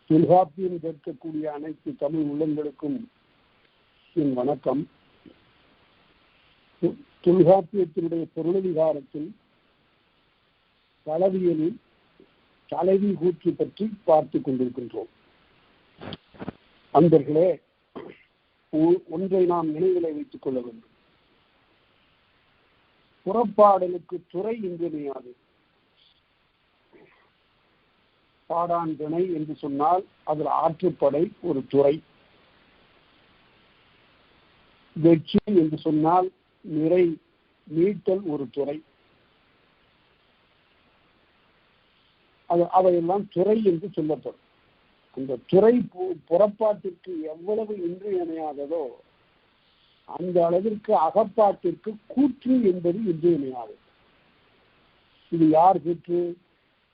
தொல்காப்பியம் கேட்கக்கூடிய அனைத்து தமிழ் உள்ளங்களுக்கும் என் வணக்கம். தொல்காப்பியத்தினுடைய பொருளதிகாரத்தில் களவியலில் தலைவி கூற்று பற்றி பார்த்து கொண்டிருக்கின்றோம். அன்பர்களே, ஒன்றை நாம் நினைவிலை வைத்துக் கொள்ள வேண்டும். புறப்பாடலுக்கு துறை இன்றியமையாது. பாடான் திணை என்று சொன்னால் அதில் ஆற்றுப்படை ஒரு துறை. வெற்றி என்று சொன்னால் நிறை மீட்டல் ஒரு துறை. அவையெல்லாம் துறை என்று சொல்லப்படும். அந்த துறை புறப்பாட்டிற்கு எவ்வளவு இன்றியமையாததோ அந்த அளவிற்கு அகப்பாட்டிற்கு கூற்று என்பது இன்றியமையாது. இது யார் கூற்று?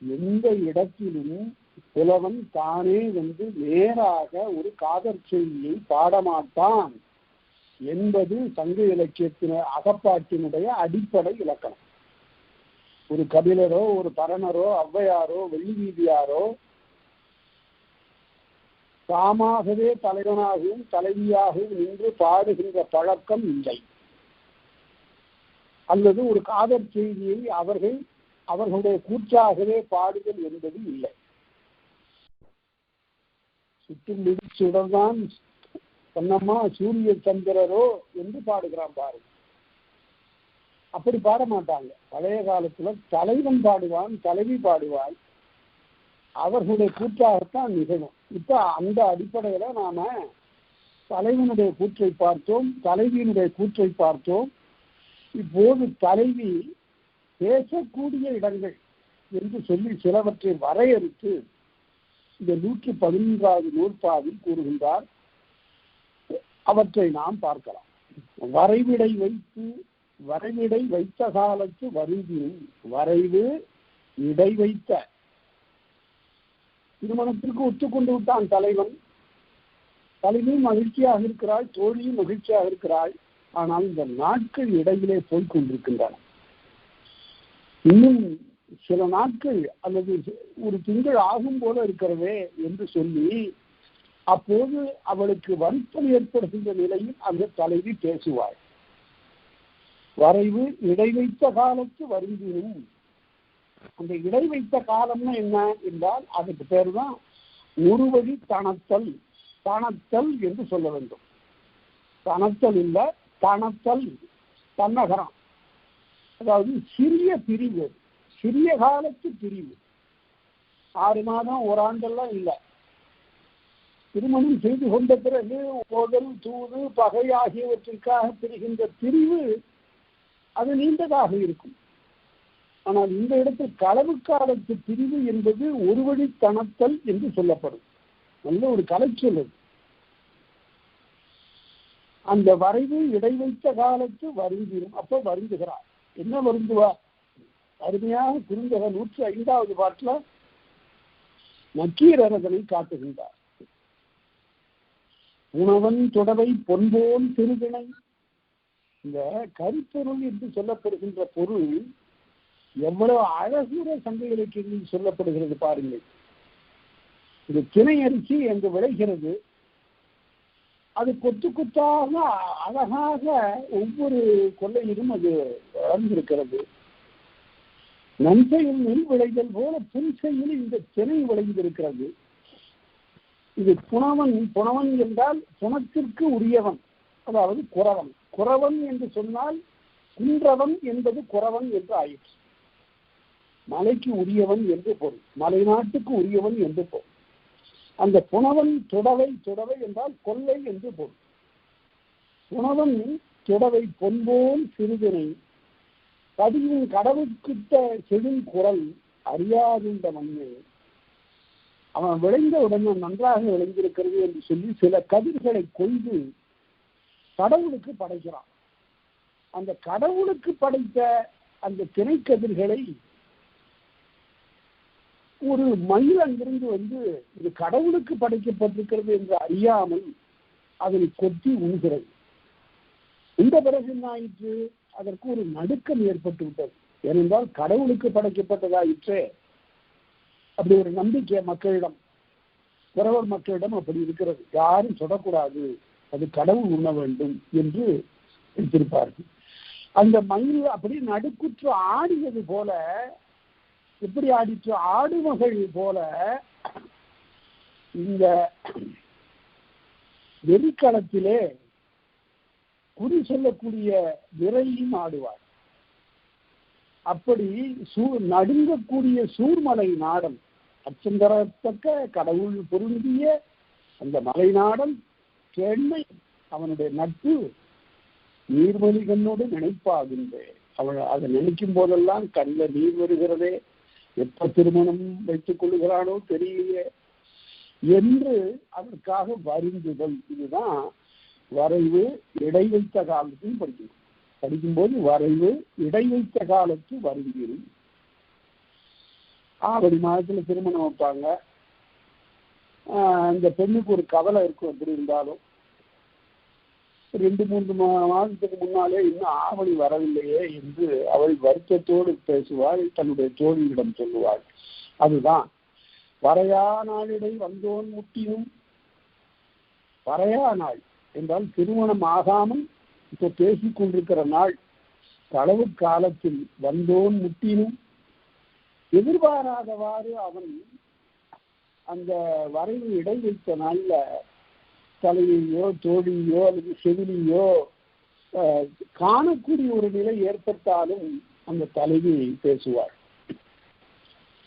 எந்த இடத்திலும் புலவன் தானே நேராக ஒரு காதற் செய்தியை பாடமாட்டான் என்பது சங்க இலக்கியத்தின அகப்பாட்டினுடைய அடிப்படை இலக்கணம். ஒரு கபிலரோ ஒரு பரணரோ ஔவையாரோ வெள்ளி வீதியாரோ தாமாகவே தலைவனாகவும் தலைவியாகவும் நின்று பாடுகின்ற பழக்கம் இல்லை. அல்லது ஒரு காதற் செய்தியை அவர்களுடைய கூற்றாகவே பாடுதல் என்பது இல்லை. சுற்றும் மிதிச்சுடன்தான் சொன்னம்மா சூரிய சந்திரரோ என்று பாடுகிறான் பாருங்க. அப்படி பாட மாட்டாங்க. பழைய காலத்துல தலைவன் பாடுவான், தலைவி பாடுவாள், அவர்களுடைய கூற்றாகத்தான் நிகழும். இப்ப அந்த அடிப்படையில நாம தலைவனுடைய கூற்றை பார்த்தோம், தலைவியினுடைய கூற்றை பார்த்தோம். இப்போது தலைவி பேசக்கூடிய இடங்கள் என்று சொல்லி சிலவற்றை வரையறுத்து இந்த 111வது நூற்பாவில் கூறுகின்றார். அவற்றை நாம் பார்க்கலாம். வரைவிடை வைத்த காலத்து வருந்தினும். வரைவு இடை வைத்த திருமணத்திற்கு ஒத்துக்கொண்டு விட்டான் தலைவன். தலைவியும் மகிழ்ச்சியாக இருக்கிறாள், தோழியும் மகிழ்ச்சியாக இருக்கிறாள். ஆனால் இந்த நாட்கள் இடையிலே போய்கொண்டிருக்கின்றன. இன்னும் சில நாட்கள் அல்லது ஒரு திங்கள் ஆகும் போல இருக்கிறதே என்று சொல்லி அப்போது அவளுக்கு வருத்தம் ஏற்படுகின்ற நிலையில் அந்த தலைவி பேசுவாள். வரைவு இடை வைத்த காலத்து வருந்தினும். அந்த இடை வைத்த காலம்னா என்ன என்றால் அதுக்கு பேர் தான் ஒருவழி தணத்தல். தணத்தல் என்று சொல்ல வேண்டும். தணத்தல் இல்ல, தணத்தல், தன்னகரம். அதாவது சிறிய பிரிவு, சிறிய காலத்து பிரிவு. 6 மாதம் ஓராண்டெல்லாம் இல்லை. திருமணம் செய்து கொண்ட பிறகு மோதல், தூது, பகை ஆகியவற்றிற்காக பிரிகின்ற பிரிவு அது நீண்டதாக இருக்கும். ஆனால் இந்த இடத்தில் களவு காலத்து பிரிவு என்பது ஒரு வழி தணத்தல் என்று சொல்லப்படும். நல்ல ஒரு கலைச்சொல். அந்த வரைவு இடை வைத்த காலத்து வருந்திரும். அப்ப வருந்துகிறார். என்ன வருந்துவார்? அருமையாக குறுந்தொகை 105வது பாட்டுல நக்கீரரதனை காட்டுகின்றார். உணவன் தொடவை பொன்போல் திருவினை. இந்த கருப்பொருள் என்று சொல்லப்படுகின்ற பொருள் எவ்வளவு அழகுற சங்க இலக்கியங்களில் சொல்லப்படுகிறது பாருங்கள். இது திணை அரிசி என்று விளைகிறது. அது கொத்து கொத்தாக அழகாக ஒவ்வொரு கொள்ளையிலும் அது வளர்ந்திருக்கிறது. நன்சையில் நெல் விளைதல் போல புன்சையில் இந்த திணை விளைந்திருக்கிறது. இது புனவன் என்றால் புனத்திற்கு உரியவன், அதாவது குறவன். குறவன் என்று சொன்னால் குன்றவன் என்பது குறவன் என்று ஆயிற்று. மலைக்கு உரியவன் என்று பொருள், மலை நாட்டுக்கு உரியவன் என்று பொருள். அந்த புனவன் தொடவை என்றால் கொள்ளை என்று பொருள். புனவன் தொடவை பொன்போல் சிறுதினை பதியின் கடவுட்கிட்ட செடும் குரல் அறியாதுண்ட மண்ணு. அவன் விளைந்த உடனே நன்றாக விளைந்திருக்கிறது என்று சொல்லி சில கதிர்களை கொய்து கடவுளுக்கு படைக்கிறான். அந்த கடவுளுக்கு படைத்த அந்த திணை கதிர்களை ஒரு மயில் அங்கிருந்து இது கடவுளுக்கு படைக்கப்பட்டிருக்கிறது என்று அறியாமல் அதனை கொத்தி உண்கிறது. இந்த பிறகு என்ன ஆயிற்று? அதற்கு ஒரு நடுக்கம் ஏற்பட்டு விட்டது. ஏனென்றால் கடவுளுக்கு படைக்கப்பட்டதாயிற்றே. அப்படி ஒரு நம்பிக்கை மக்களிடம். பிறவர் மக்களிடம் அப்படி இருக்கிறது. யாரும் தொடக்கூடாது, அது கடவுள் உண்ண வேண்டும் என்று வைத்திருப்பார்கள். அந்த மயில் அப்படி நடுக்குற்று ஆடியது போல, எப்படி ஆடிற்று, ஆடுமகள் போல இந்த வெறிக்களத்திலே குறி சொல்லக்கூடிய விரையும் ஆடுவார். அப்படி நடுங்கக்கூடிய சூர்மலை நாடன், அச்சந்தரத்தக்க கடவுள் பொருந்திய அந்த மலை நாடன் பெண்ணை அவனுடைய நட்பு நீர்மொழி கண்ணோடு நினைப்பாகின்றேன். அவள் அதை நினைக்கும் போதெல்லாம் கண்ணில் நீர் வருகிறதே, எப்ப திருமணம் வைத்துக் கொள்ளுகிறானோ தெரியலையே என்று அதற்காக வருந்துதல். இதுதான் வரைவு இடை வைத்த காலத்தையும் படிக்கணும். படிக்கும்போது வரைவு இடை வைத்த காலத்து வருந்திரும். ஆவடி மாதத்துல திருமணம் வைப்பாங்க. அந்த பெண்ணுக்கு ஒரு கவலை இருக்கும். எப்படி இருந்தாலும் 2-3 மாதத்துக்கு முன்னாலே இன்னும் ஆவணி வரவில்லையே என்று அவள் வருத்தத்தோடு பேசுவாள், தன்னுடைய தோழியிடம் சொல்லுவாள். அதுதான் வரையா நாளிடை வந்தோன் முட்டினும். வரையா நாள் என்றால் திருமணம் ஆகாமல் இப்ப பேசிக் கொண்டிருக்கிற நாள். களவு காலத்தில் வந்தோன் முட்டினும் எதிர்பாராதவாறு அவன் அந்த வரைவு இடை வைத்த நாள்ல தலையையோ தோழியோ அல்லது செவிலியோ காணக்கூடிய ஒரு நிலை ஏற்பட்டாலும் அந்த தலைவி பேசுவாள்.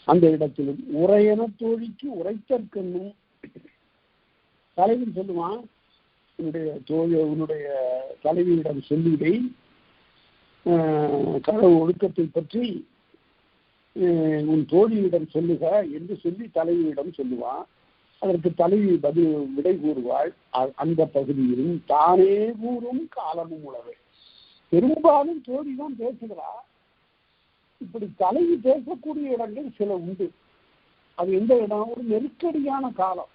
அந்த இடத்திலும் உரையன தோழிக்கு உரைத்தற்கண்ணும். தலைவன் சொல்லுவான், உன்னுடைய தலைவியிடம் சொல்லிடை கடவு ஒழுக்கத்தை பற்றி உன் தோழியிடம் சொல்லுக என்று சொல்லி தலைவியிடம் சொல்லுவான். அதற்கு தலைவி பதில் விடை கூறுவாள். அந்த பகுதியிலும் தானே கூறும் காலமும் உளவே. பெரும்பாலும் தோழிதான் பேசுகிறா. இப்படி தலைவி பேசக்கூடிய இடங்கள் சில உண்டு. அது எந்த இடம், ஒரு நெருக்கடியான காலம்,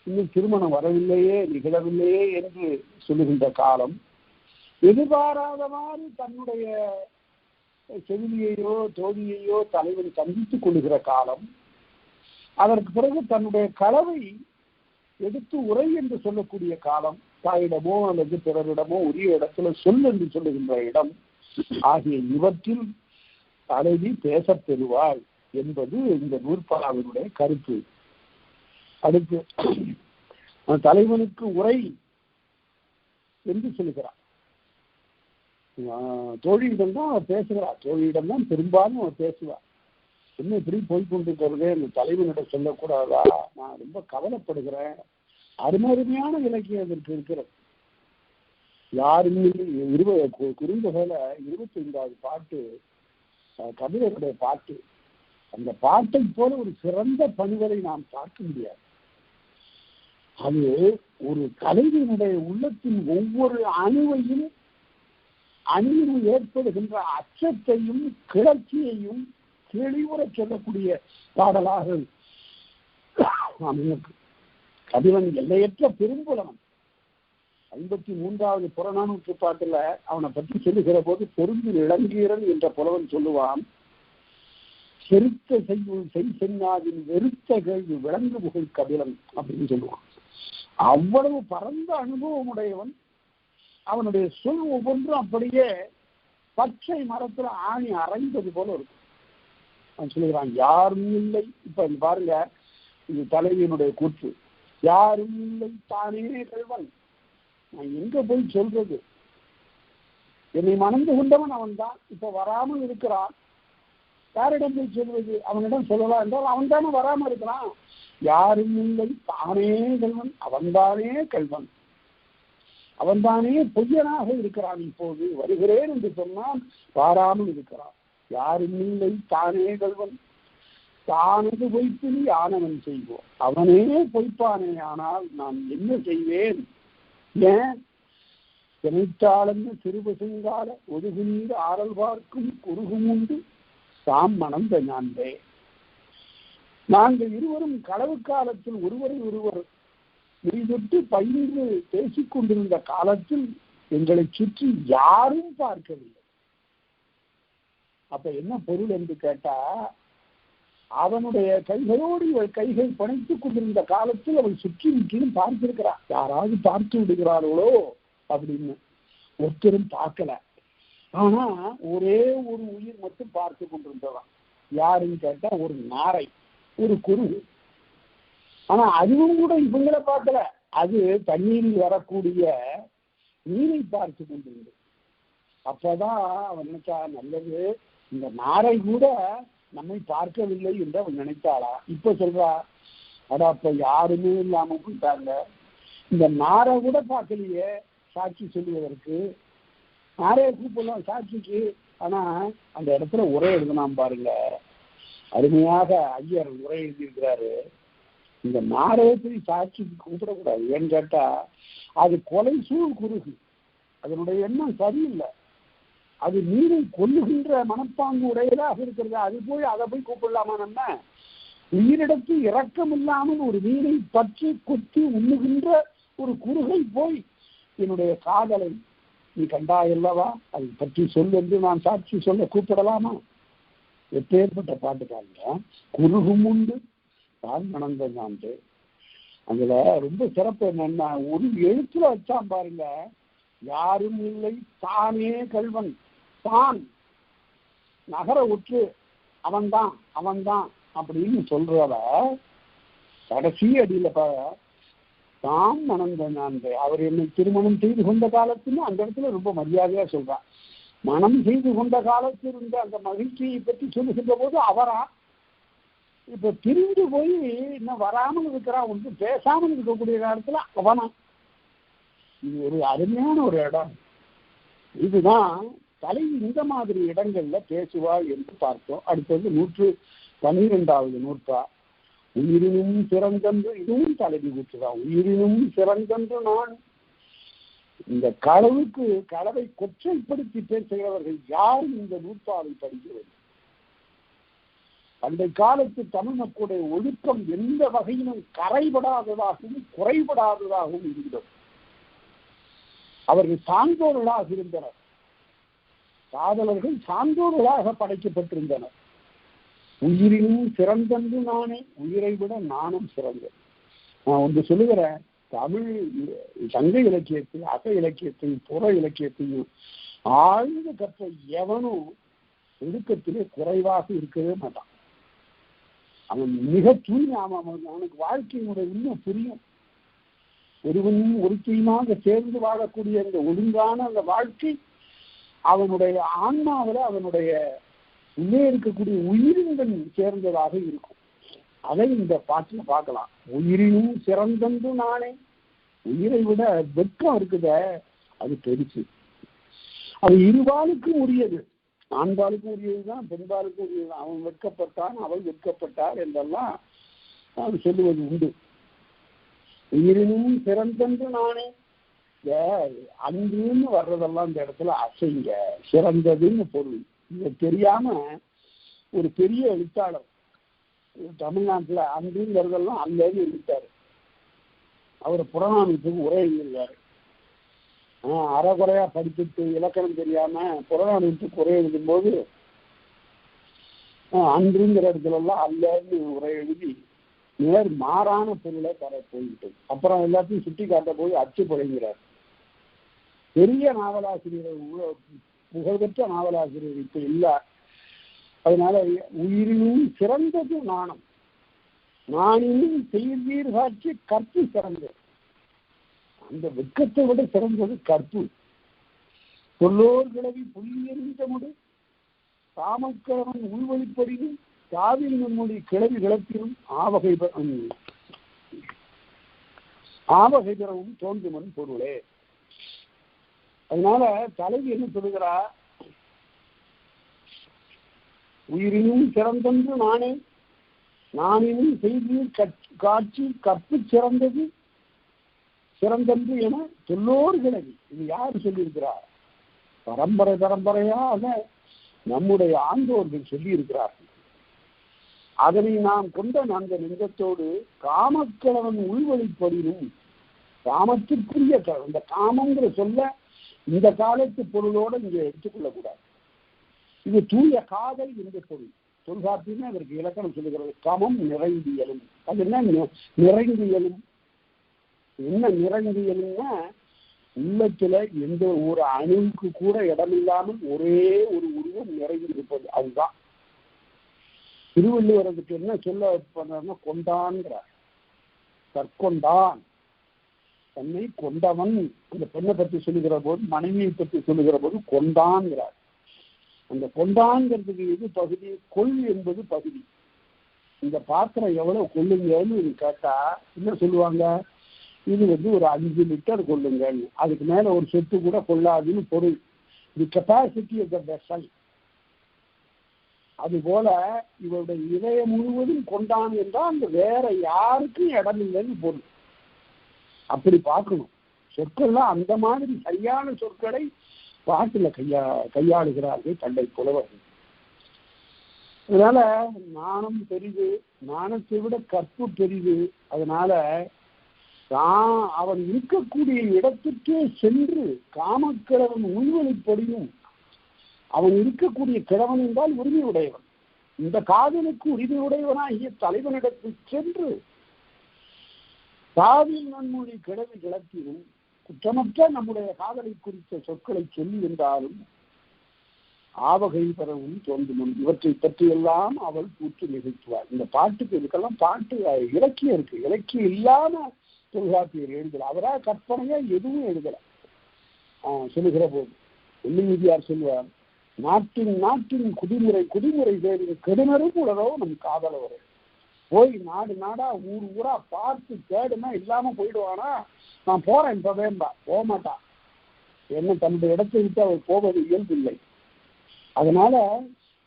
இன்னும் திருமணம் வரவில்லையே நிகழவில்லையே என்று சொல்லுகின்ற காலம், எதிர்பாராதவாறு தன்னுடைய செவிலியையோ தோழியையோ தலைவன் சந்தித்துக் கொள்ளுகிற காலம், அதற்கு பிறகு தன்னுடைய களவை எடுத்து உரை என்று சொல்லக்கூடிய காலம், தாயிடமோ அல்லது பிறரிடமோ உரிய இடத்துல சொல் என்று சொல்லுகின்ற இடம் ஆகிய இவற்றில் தலைவி பேசப் பெறுவாள் என்பது இந்த நூற்பாவினுடைய கருத்து. அடுத்து தலைவனுக்கு உரை என்று சொல்லுகிறார். தோழியிடம் தான் அவர் பேசுகிறார். தோழியிடம் தான் பெரும்பாலும் அவர் பேசுவார். என்ன இப்படி போய்கொண்டிருக்கிறது, அந்த தலைவனிடம் சொல்லக்கூடாதா, நான் ரொம்ப கவலைப்படுகிறேன். அருமையான இலக்கியம் அதற்கு இருக்கிறது. யாருமே குறுந்தொகையில 25வது பாட்டு கபிலருடைய பாட்டு. அந்த பாட்டை போல ஒரு சிறந்த பணிவரை நாம் பார்க்க முடியாது. அது ஒரு கலைஞனுடைய உள்ளத்தின் ஒவ்வொரு அணுவையும் அணியில் ஏற்படுகின்ற அச்சத்தையும் கிளர்ச்சியையும் தெளிவுற சொல்லக்கூடிய பாடலாக அமைக்கு. கபிலன் எல்லையற்ற பெரும்புலவன். 53வது புறநானூற்று பாட்டுல அவனை பற்றி சொல்லுகிற போது பொருந்து இளங்கீரன் என்ற புலவன் சொல்லுவான், செருத்த செய்யாதின் வெறுத்த கேள்வி விளங்கு புகழ் கபிலன் அப்படின்னு சொல்லுவான். அவ்வளவு பரந்த அனுபவம் உடையவன். அவனுடைய சொல் ஒவ்வொன்றும் அப்படியே பச்சை மரத்துல ஆணி அரைந்தது போல இருக்கும். அவன் சொல்லுகிறான், யாரும் இல்லை. இப்ப பாருங்க, இது தலைவியினுடைய கூற்று. யாரும் இல்லை தானே கல்வன், நான் எங்க போய் சொல்றது, என்னை மணந்து கொண்டவன் அவன் தான், இப்ப வராமல் இருக்கிறான், யாரிடம் போய் சொல்வது, அவனிடம் சொல்லலாம் என்றால் அவன் தானே வராம இருக்கிறான். யாரும் இல்லை தானே கல்வன், அவன்தானே கல்வன், அவன்தானே பொய்யனாக இருக்கிறான். இப்போது வருகிறேன் என்று சொன்னால் வாராமல் இருக்கிறான். யாரும் இல்லை தானே கல்வன், தானது பொய்ப்பினி ஆனவன் செய்வோம், அவனே பொய்ப்பானே, ஆனால் நான் என்ன செய்வேன். ஏன் திணைத்தாளன்னு சிறுபசுங்கால ஒதுகு நீர் ஆறல் பார்க்கும் குறுகும் உண்டு தாம் மணந்த ஞான்பே. நாங்கள் இருவரும் களவு காலத்தில் ஒருவரை ஒருவர் விரிதொட்டு பயின்று பேசிக் கொண்டிருந்த காலத்தில் எங்களை சுற்றி யாரும் பார்க்கவில்லை. அப்ப என்ன பொருள் என்று கேட்டா, அவனுடைய கைகளோடு இவள் கைகள் பணித்துக் கொண்டிருந்த காலத்தில் அவள் சுற்றி முற்றிலும் பார்த்திருக்கிறாள். யாராவது பார்த்து விடுகிறார்களோ அப்படின்னு. ஒருத்தரும் பார்க்கல. ஆனா ஒரே ஒரு உயிர் மட்டும் பார்த்து கொண்டிருந்ததான். யாருன்னு கேட்டா ஒரு நாரை, ஒரு குருகு. ஆனா அதுவும் கூட இவங்களை பார்க்கல. அது தண்ணீரில் வரக்கூடிய நீரை பார்த்து கொண்டிருந்தது. அப்பதான் அவன் நினைச்சா, நல்லது, இந்த நாரை கூட நம்மை பார்க்கவில்லை என்று அவன் நினைத்தாளா? இப்ப சொல்றா, அட அப்ப யாருமே இல்லாம போயிட்டாங்க, இந்த நாரை கூட பார்க்கலையே சாட்சி சொல்லுவதற்கு. நாரையை கூப்பிடலாம் சாட்சிக்கு. ஆனா அந்த இடத்துல உரை எழுதலாம் பாருங்க, அருமையாக ஐயர் உரை எழுதியிருக்கிறாரு. இந்த நாரையை சாட்சிக்கு கூப்பிடக்கூடாது. ஏன்னு கேட்டா அது கொலை சூழ் குறுகு, அதனுடைய எண்ணம் சரியில்லை. அது நீரை கொல்லுகின்ற மனப்பாங்கு உடையதாக இருக்கிறது. அது போய் அதை போய் கூப்பிடலாமா? நம்ம உயிரிடத்து இரக்கம் இல்லாமல் ஒரு நீரை பற்றி கொத்தி உண்ணுகின்ற ஒரு குறுகை போய் என்னுடைய காதலை நீ கண்டாயல்லவா, அதை பற்றி சொல் என்று நான் சாட்சி சொல்ல கூப்பிடலாமா? எப்பேற்பட்ட பாட்டுக்காங்க. குறுகும் உண்டு தான் மணந்த சான்று. அதுல ரொம்ப சிறப்பு என்னன்னா, ஒரு எழுத்துல வச்சான் பாருங்க, யாரும் இல்லை தானே கல்வன், தான் நகர உற்று அவன்தான் அவன்தான் அப்படின்னு சொல்றவ கடைசி அடியில தாம் மணந்த நான்கு. அவர் என்னை திருமணம் செய்து கொண்ட காலத்துன்னு அந்த இடத்துல ரொம்ப மரியாதையா சொல்றான். மனம் செய்து கொண்ட காலத்தில் இருந்த அந்த மகிழ்ச்சியை பற்றி சொல்லுகின்ற போது அவரா, இப்ப பிரிந்து போய் இன்னும் வராமல் இருக்கிறான், ஒன்று பேசாமல் இருக்கக்கூடிய காலத்துல அவனா. இது ஒரு அருமையான ஒரு இடம். இதுதான் தலைவி இந்த மாதிரி இடங்கள்ல பேசுவாள் என்று பார்த்தோம். அடுத்தது 112வது நூற்பா. உயிரினும் சிறந்தன்று, இதுவும் தலைவி கூற்றுதான். உயிரினும் சிறந்தன்று நான். இந்த களவுக்கு களவை கொச்சைப்படுத்தி பேசுகிறவர்கள் யாரும் இந்த நூற்பாவை படிக்கிறது. பண்டை காலத்து தமிழ் மக்களுடைய ஒழுக்கம் எந்த வகையிலும் கரைபடாததாகவும் குறைபடாததாகவும் இருந்தது. அவர்கள் சான்றோர்களாக இருந்தனர். காதலர்கள் சான்றோர்களாக படைக்கப்பட்டிருந்தனர். உயிரினும் சிறந்தன்று நானே, உயிரை விட நானும் சிறந்தது. நான் ஒன்று சொல்லுகிறேன், தமிழ் சங்க இலக்கியத்தை, அக இலக்கியத்தையும் புற இலக்கியத்தையும் ஆழ்ந்து கற்ற எவனும் ஒழுக்கத்திலே குறைவாக இருக்கவே மாட்டான். அவன் மிக தூய்மை. அவனுக்கு வாழ்க்கையினுடைய இன்னும் புரியும். ஒருவனும் ஒருத்தையுமாக சேர்ந்து வாழக்கூடிய அந்த ஒழுங்கான அந்த வாழ்க்கை அவனுடைய ஆன்மாவில் அவனுடைய உள்ளே இருக்கக்கூடிய உயிரினுடன் சேர்ந்ததாக இருக்கும். அதை இந்த பாட்டில் பார்க்கலாம். உயிரினும் சிறந்தன்று நானே. உயிரை விட வெட்கம் இருக்குத, அது பெருசு. அது இருபாலுக்கும் உரியது. ஆண்பாலுக்கும் உரியதுதான், பெண்பாலுக்கும் உரியதுதான். அவன் வெட்கப்பட்டான், அவள் வெட்கப்பட்டார் என்றெல்லாம் அது சொல்லுவது உண்டு. உயிரினும் சிறந்தன்று நானே. அன்புன்னு வர்றதெல்லாம் இந்த இடத்துல அசைங்க, சிறந்ததுன்னு பொருள். இதை தெரியாம ஒரு பெரிய எழுத்தாளர் தமிழ்நாட்டுல அன்புங்கிறதெல்லாம் அல்லது எழுத்தாரு. அவர் புறநானூற்றுக்கு உரை எழுதியிருக்காரு. அறகுறையா படிச்சுட்டு இலக்கணம் தெரியாம புறநானூற்றுக்கு உரை எழுதும் போது அன்புங்கிற இடத்துல எல்லாம் அல்லன்னு உரை எழுதி நேர் மாறான பொருளை தர போயிட்டு அப்புறம் எல்லாத்தையும் சுட்டி காட்ட போய் அச்சு பழங்கிறார். பெரிய நாவலாசிரியர், புகழ்பெற்ற நாவலாசிரியர் இப்ப இல்ல. அதனால உயிரினும் சிறந்தது நாணம், நானினும் செய்தீர் காட்சி கற்பு சிறந்தது. அந்த வெட்கத்தை விட சிறந்தது கற்பு. சொல்லோர் கிளவி புள்ளியறிந்த முடி தாமக்கிழவன் உள்வழிப்படியும் காவில் நம்முடைய கிளவி கிளப்பிலும் ஆவகை பெறவும் தோன்றுமன் பொருளே. அதனால தலைவி என்ன சொல்லுகிறா, உயிரினும் சிறந்தன்று நானே, நானினும் செய்தீர் காட்சி கற்பு சிறந்தது சிறந்தன்று என சொல்லோர் கிளவி. இது யாரு சொல்லியிருக்கிறார்? பரம்பரை பரம்பரையாக நம்முடைய ஆண்டோர்கள் சொல்லி இருக்கிறார்கள். அதனை நாம் கொண்ட அந்த நெஞ்சத்தோடு காமக்கிழவன் உள்வழிப்படினும், காமத்திற்குரிய இந்த காமங்கிற சொல்ல இந்த காலத்து பொருளோட இங்க எடுத்துக்கொள்ளக்கூடாது. இது தூய காதல் என்ற பொருள். தொல்காப்பியமே அதற்கு இலக்கணம் சொல்லுகிறது. கமம் நிறைந்தியலும். அது என்ன நிறைந்தியலும்? என்ன நிறைந்தியலும்னா உள்ளத்துல எந்த ஒரு அணுவுக்கு கூட இடமில்லாமல் ஒரே ஒரு உருவம் நிறைந்திருப்பது. அதுதான் திருவள்ளுவர். அதுக்கு என்ன சொல்ல பண்ணா கொண்டான்கிறார். தற்கொண்டான், தன்னை கொண்டவன். அந்த பெண்ணை பற்றி சொல்லுகிற போது, மனைவியை பற்றி சொல்லுகிற போது கொண்டான்கிறார். அந்த கொண்டான்கிறதுக்கு எது பகுதி? கொள் என்பது பகுதி. இந்த பாத்திரம் எவ்வளவு கொள்ளுங்கன்னு கேட்டா என்ன சொல்லுவாங்க? இது ஒரு 5 லிட்டர் கொள்ளுங்க, அதுக்கு மேல ஒரு சொத்து கூட கொள்ளாதுன்னு பொருள். The capacity of the vessel. அதுபோல இவருடைய இதயம் முழுவதும் கொண்டான் என்றால் அந்த வேற யாருக்கும் இடம் இல்லைன்னு பொருள். அப்படி பார்க்கணும். சொற்கள்லாம் அந்த மாதிரி சரியான சொற்களை பாட்டுல கையாளுகிறார்கள் தந்தை புலவர்கள். அதனால நாணம் பெரிது, நாணத்தை விட கற்பு பெரிது. அதனால அவன் இருக்கக்கூடிய இடத்திற்கே சென்று காமக்கிழவன் உள்வழிப்படியும், அவன் இருக்கக்கூடிய கிழவன் என்றால் உரிமை உடையவன், இந்த காதலுக்கு உரிமை உடையவனாகிய தலைவனிடத்தில் சென்று காதில் நன்மொழி கிழவி கிளப்பினும் குற்றமற்ற நம்முடைய காதலை குறித்த சொற்களை சொல்லி என்றாலும் ஆவகை பெறவும் தோன்றும். இவற்றை பற்றியெல்லாம் அவள் கூற்று நிகழ்த்துவார். இந்த பாட்டுக்கு இதுக்கெல்லாம் பாட்டு இலக்கியம் இருக்கு. இலக்கியம் இல்லாம தொல்காப்பியர் எழுதல. அவரா கற்பனையா எதுவும் எழுதல. சொல்லுகிற போது வெள்ளிமீதியார் சொல்வார், நாட்டின் குடிமுறை தேடி கெடுநரும் உலகோ நம் காதலவரை. போய் நாடு நாடா ஊர் ஊரா பார்த்து தேடுனா இல்லாம போயிடுவானா? நான் போறேன் இப்பவேம்பா. போக மாட்டான். என்ன தன்னுடைய இடத்தை விட்டு அவள் போவது இயல்பில்லை. அதனால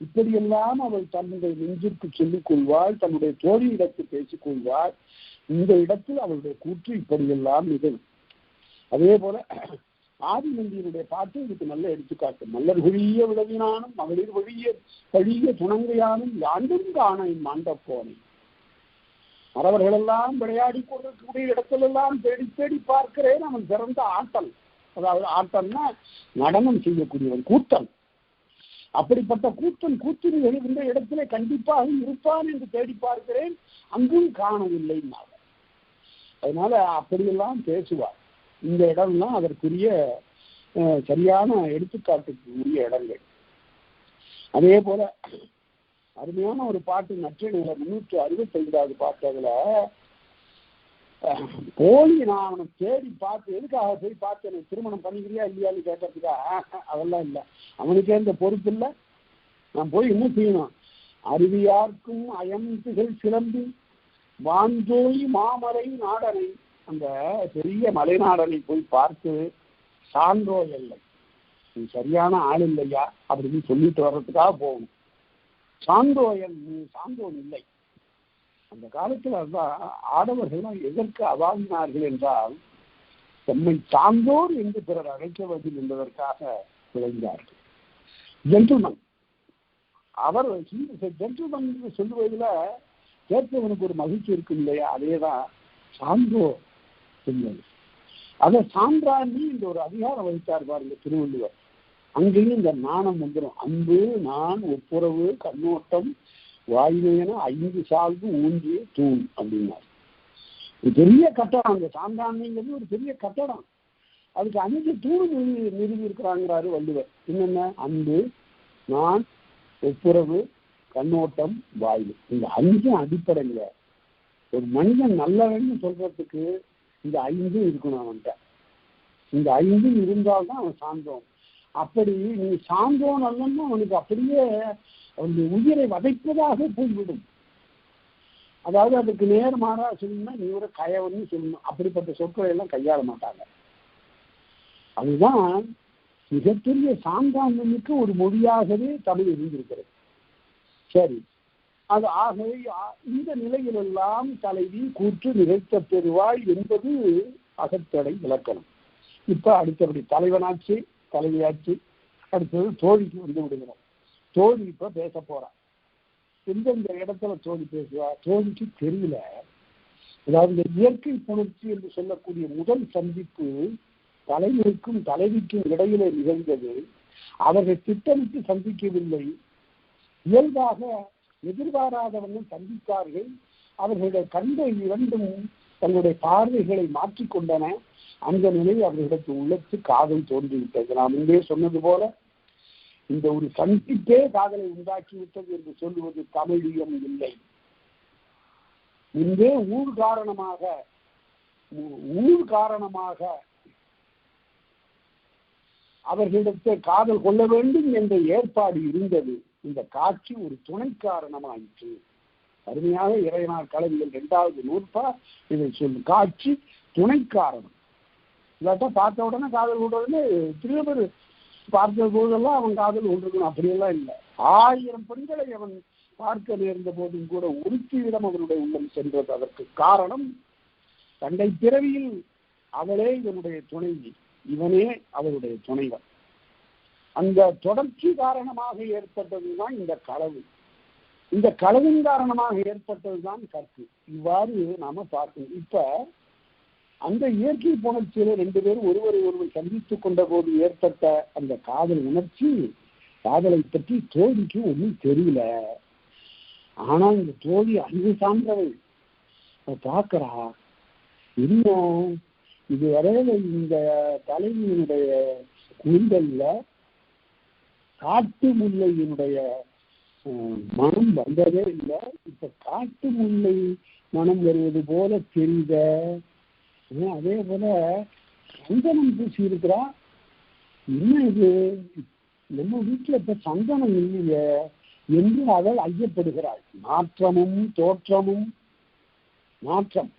இப்படியெல்லாம் அவள் தன்னுடைய நெஞ்சிற்கு சொல்லிக் கொள்வாள், தன்னுடைய தோழியிடத்தில் பேசிக் கொள்வாள். இந்த இடத்தில் அவளுடைய கூற்று இப்படியெல்லாம் நிகழும். அதே போல ஆதிநந்தியினுடைய பாட்டு இதுக்கு நல்ல எடுத்துக்காட்டு. மல்லர் ஒழிய விளவினானும் மகளிர் வழிய துணங்கையானும் யாண்டும் காண மாண்ட போனேன். மறவர்களெல்லாம் விளையாடி கொண்டிருக்கக்கூடிய இடத்திலெல்லாம் தேடி தேடி பார்க்கிறேன். அவன் சிறந்த ஆட்டல். அதாவது ஆட்டம்னா நடனம் செய்யக்கூடியவன், கூத்தன். அப்படிப்பட்ட கூத்தின் எழுகின்ற இடத்திலே கண்டிப்பாக இருப்பான் என்று தேடி பார்க்கிறேன், அங்கும் காணவில்லை. அதனால அப்படியெல்லாம் பேசுவார். இந்த இடம்லாம் அதற்குரிய சரியான எடுத்துக்காட்டுக்கு உரிய இடங்கள். அதே போல அருமையான ஒரு பாட்டு நற்றிணையில 365வது பாட்டு. அதுல போய் நான் அவனை தேடி பார்த்து, எதுக்காக போய் பார்த்து எனக்கு திருமணம் பண்ணிக்கிறியா இல்லையான்னு கேட்கறதுக்கா? அதெல்லாம் இல்லை. அவனுக்கே இந்த பொறுப்பு இல்லை. நான் போய் இன்னும் செய்யணும். அருவியார்க்கும் அயம்பிகள் சிலம்பி வாஞ்சோய் மாமரை நாடனை, அந்த பெரிய மலைநாடனை போய் பார்த்து சான்றோ இல்லை, நீ சரியான ஆள் இல்லையா அப்படின்னு சொல்லிட்டு வர்றதுக்காக போகணும். சான்றோயன், நீ சான்றோன் இல்லை. அந்த காலத்துல அதுதான் ஆடவர்கள்லாம் எதற்கு அவாங்கினார்கள் என்றால், தம்மை சான்றோர் என்று பிறர் அழைக்கவது என்பதற்காக விளைந்தார்கள். ஜென்டில்மன், அவர் ஜென்டில்மன் என்று சொல்லுவதில் கேட்பவனுக்கு ஒரு மகிழ்ச்சி இருக்கும் இல்லையா? அதேதான் சான்றோர் என்பது. அதை சான்றாண்டி இந்த ஒரு அதிகாரம் வகித்தார் பாருங்க திருவள்ளுவர். அங்கேயும் இந்த நாணம் வந்துடும். அன்பு, நான், ஒப்புரவு, கண்ணோட்டம், வாய்மையென 5 சால்பு ஊன்றிய தூண் அப்படின்னாரு. ஒரு பெரிய கட்டடம். அந்த சான்றாண்மைங்கிறது ஒரு பெரிய கட்டடம். அதுக்கு 5 தூண் நிறுவி இருக்கிறாங்கிறாரு வள்ளுவர். என்னென்ன? அன்பு, நான், ஒப்புரவு, கண்ணோட்டம், வாய்மை. இந்த 5 அடிப்படையில ஒரு மனிதன் நல்லவன்னு சொல்றதுக்கு இந்த 5 இருக்கணும் அவன்கிட்ட. இந்த 5 இருந்தால்தான் அவன் சான்றோன். அப்படி நீ சான்றோன் அல்லன்னு அவனுக்கு அப்படியே அவனுடைய உயிரை வதைப்பதாக போய்விடும். அதாவது அதுக்கு நேர்மாறா சொல்லணும்னா நீ ஒரு கயவன்னு சொல்லணும். அப்படிப்பட்ட சொற்களை எல்லாம் கையாள மாட்டாங்க. அதுதான் மிகப்பெரிய சான்றாண்மைக்கு ஒரு மொழியாகவே தமிழ் இருந்திருக்கிறது. சரி, அது ஆகவே இந்த நிலையிலெல்லாம் தலைவி கூற்று நிகழ்த்த பெறுவாள் என்பது அகத்தடை விளக்கணம். இப்ப அடுத்தபடி தலைவனாச்சு, தலைவியாச்சு, அடுத்தது தோழிக்கு வந்து விடுகிறோம். தோழி இப்ப பேச போறான். எந்தெந்த இடத்துல தோழி பேசுவா? தோழிக்கு தெரியல. அதாவது இந்த இயற்கை புணர்ச்சி என்று சொல்லக்கூடிய முதல் சந்திப்பு தலைவருக்கும் தலைவிக்கும் இடையிலே நிகழ்ந்தது. அவர்கள் திட்டமிட்டு சந்திக்கவில்லை. இயல்பாக எதிர்பாராதவர்கள் சந்தித்தார்கள். அவர்களுடைய கண்கள் இரண்டும் தங்களுடைய பார்வைகளை மாற்றிக்கொண்டன. அந்த நிலையில் அவர்களுக்கு உள்ளத்து காதல் தோன்றிவிட்டது. நான் முன்பே சொன்னது போல இந்த ஒரு சந்திப்பே காதலை உண்டாக்கிவிட்டது என்று சொல்லுவது தமிழியம் இல்லை. முன்பே ஊழ் காரணமாக அவர்களிடத்தை காதல் கொள்ள வேண்டும் என்ற ஏற்பாடு இருந்தது. இந்த காட்சி ஒரு துணை காரணமாயிற்று. அருமையாக இறையனார் கலவிகள் 2வது நூற்பா இதை சொல்லும். காட்சி துணை காரணம். இல்லாட்டா பார்த்த உடனே காதல் கொண்டவுடனே எத்தனையோ பேர் பார்த்த போதெல்லாம் அவன் காதல் கொண்டிருக்கணும், அப்படியெல்லாம் இல்லை. 1000 பெண்களை அவன் பார்க்க நேர்ந்த போதும் கூட ஒருத்தியிடம் அவனுடைய உள்ளம் சென்றது. அதற்கு காரணம் தன்னை பிறவியில் அவளே இவனுடைய துணைவி, இவனே அவருடைய துணைவர். அந்த தொடர்ச்சி காரணமாக ஏற்பட்டதுதான் இந்த களவு. இந்த களவின் காரணமாக ஏற்பட்டதுதான் கற்பு. இவ்வாறு நாம பார்க்கணும். இப்ப அந்த இயற்கை புணர்ச்சியில 2 பேரும் ஒருவர் சந்தித்துக் கொண்ட போது ஏற்பட்ட அந்த காதல் உணர்ச்சி, காதலை பற்றி தோழிக்கு ஒன்றும் தெரியல. ஆனா இந்த தோழி அறிவு சார்ந்தவள் பார்க்கிறா, இன்னும் இதுவரையில இந்த தலைவியினுடைய கூந்தல்ல காட்டு முல்லையினுடைய மனம் வந்ததே இல்லை. இப்ப காட்டு முல்லை மனம் வருவது போல தெரியுத. அதே போல சந்தனம் பூசி இருக்கிறா. என்ன இது, நம்ம வீட்டுல இப்ப சந்தனம் இல்லையே என்று அவள் ஐயப்படுகிறாள். மாற்றமும் தோற்றமும், மாற்றம்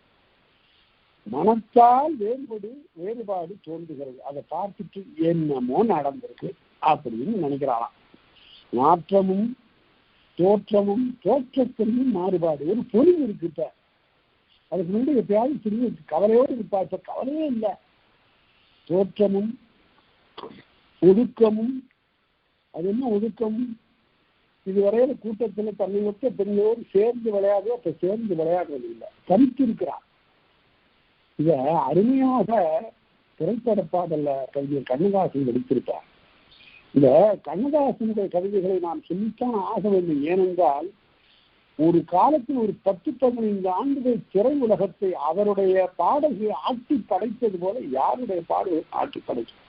மனத்தால் வேறுபாடு தோன்றுகிறது. அதை பார்த்துட்டு என்னமோ நடந்திருக்கு அப்படின்னு நினைக்கிறாளாம். மாற்றமும் தோற்றமும், தோற்றத்திலும் மாறுபாடு, ஒரு பொலிவு இருக்கு. இப்ப அதுக்கு முன்னாடி எப்பயாவது சிறிய கவலையோடு இருப்பா, இப்ப கவலையே இல்லை. தோற்றமும் ஒதுக்கமும், அது என்ன ஒதுக்கமும், இதுவரையில கூட்டத்தில் தன்னையொத்த பெண்களோடு சேர்ந்து விளையாடு, அப்ப சேர்ந்து விளையாடுறது இல்லை, தனித்து இருக்கிறார். இத அருமையாக திரைப்பட பாடல்ல கவிஞர் கண்ணதாசன் நடித்திருப்பார். இந்த கண்ணதாசனுடைய கவிதைகளை நாம் சொல்லித்தான் ஆக வேண்டும். ஏனென்றால் ஒரு காலத்தில் ஒரு 10-15 ஆண்டுகள் திரை உலகத்தை அவருடைய பாடல்களை ஆட்டி படைத்தது போல யாருடைய பாடல்கள் ஆட்டி படைத்தது.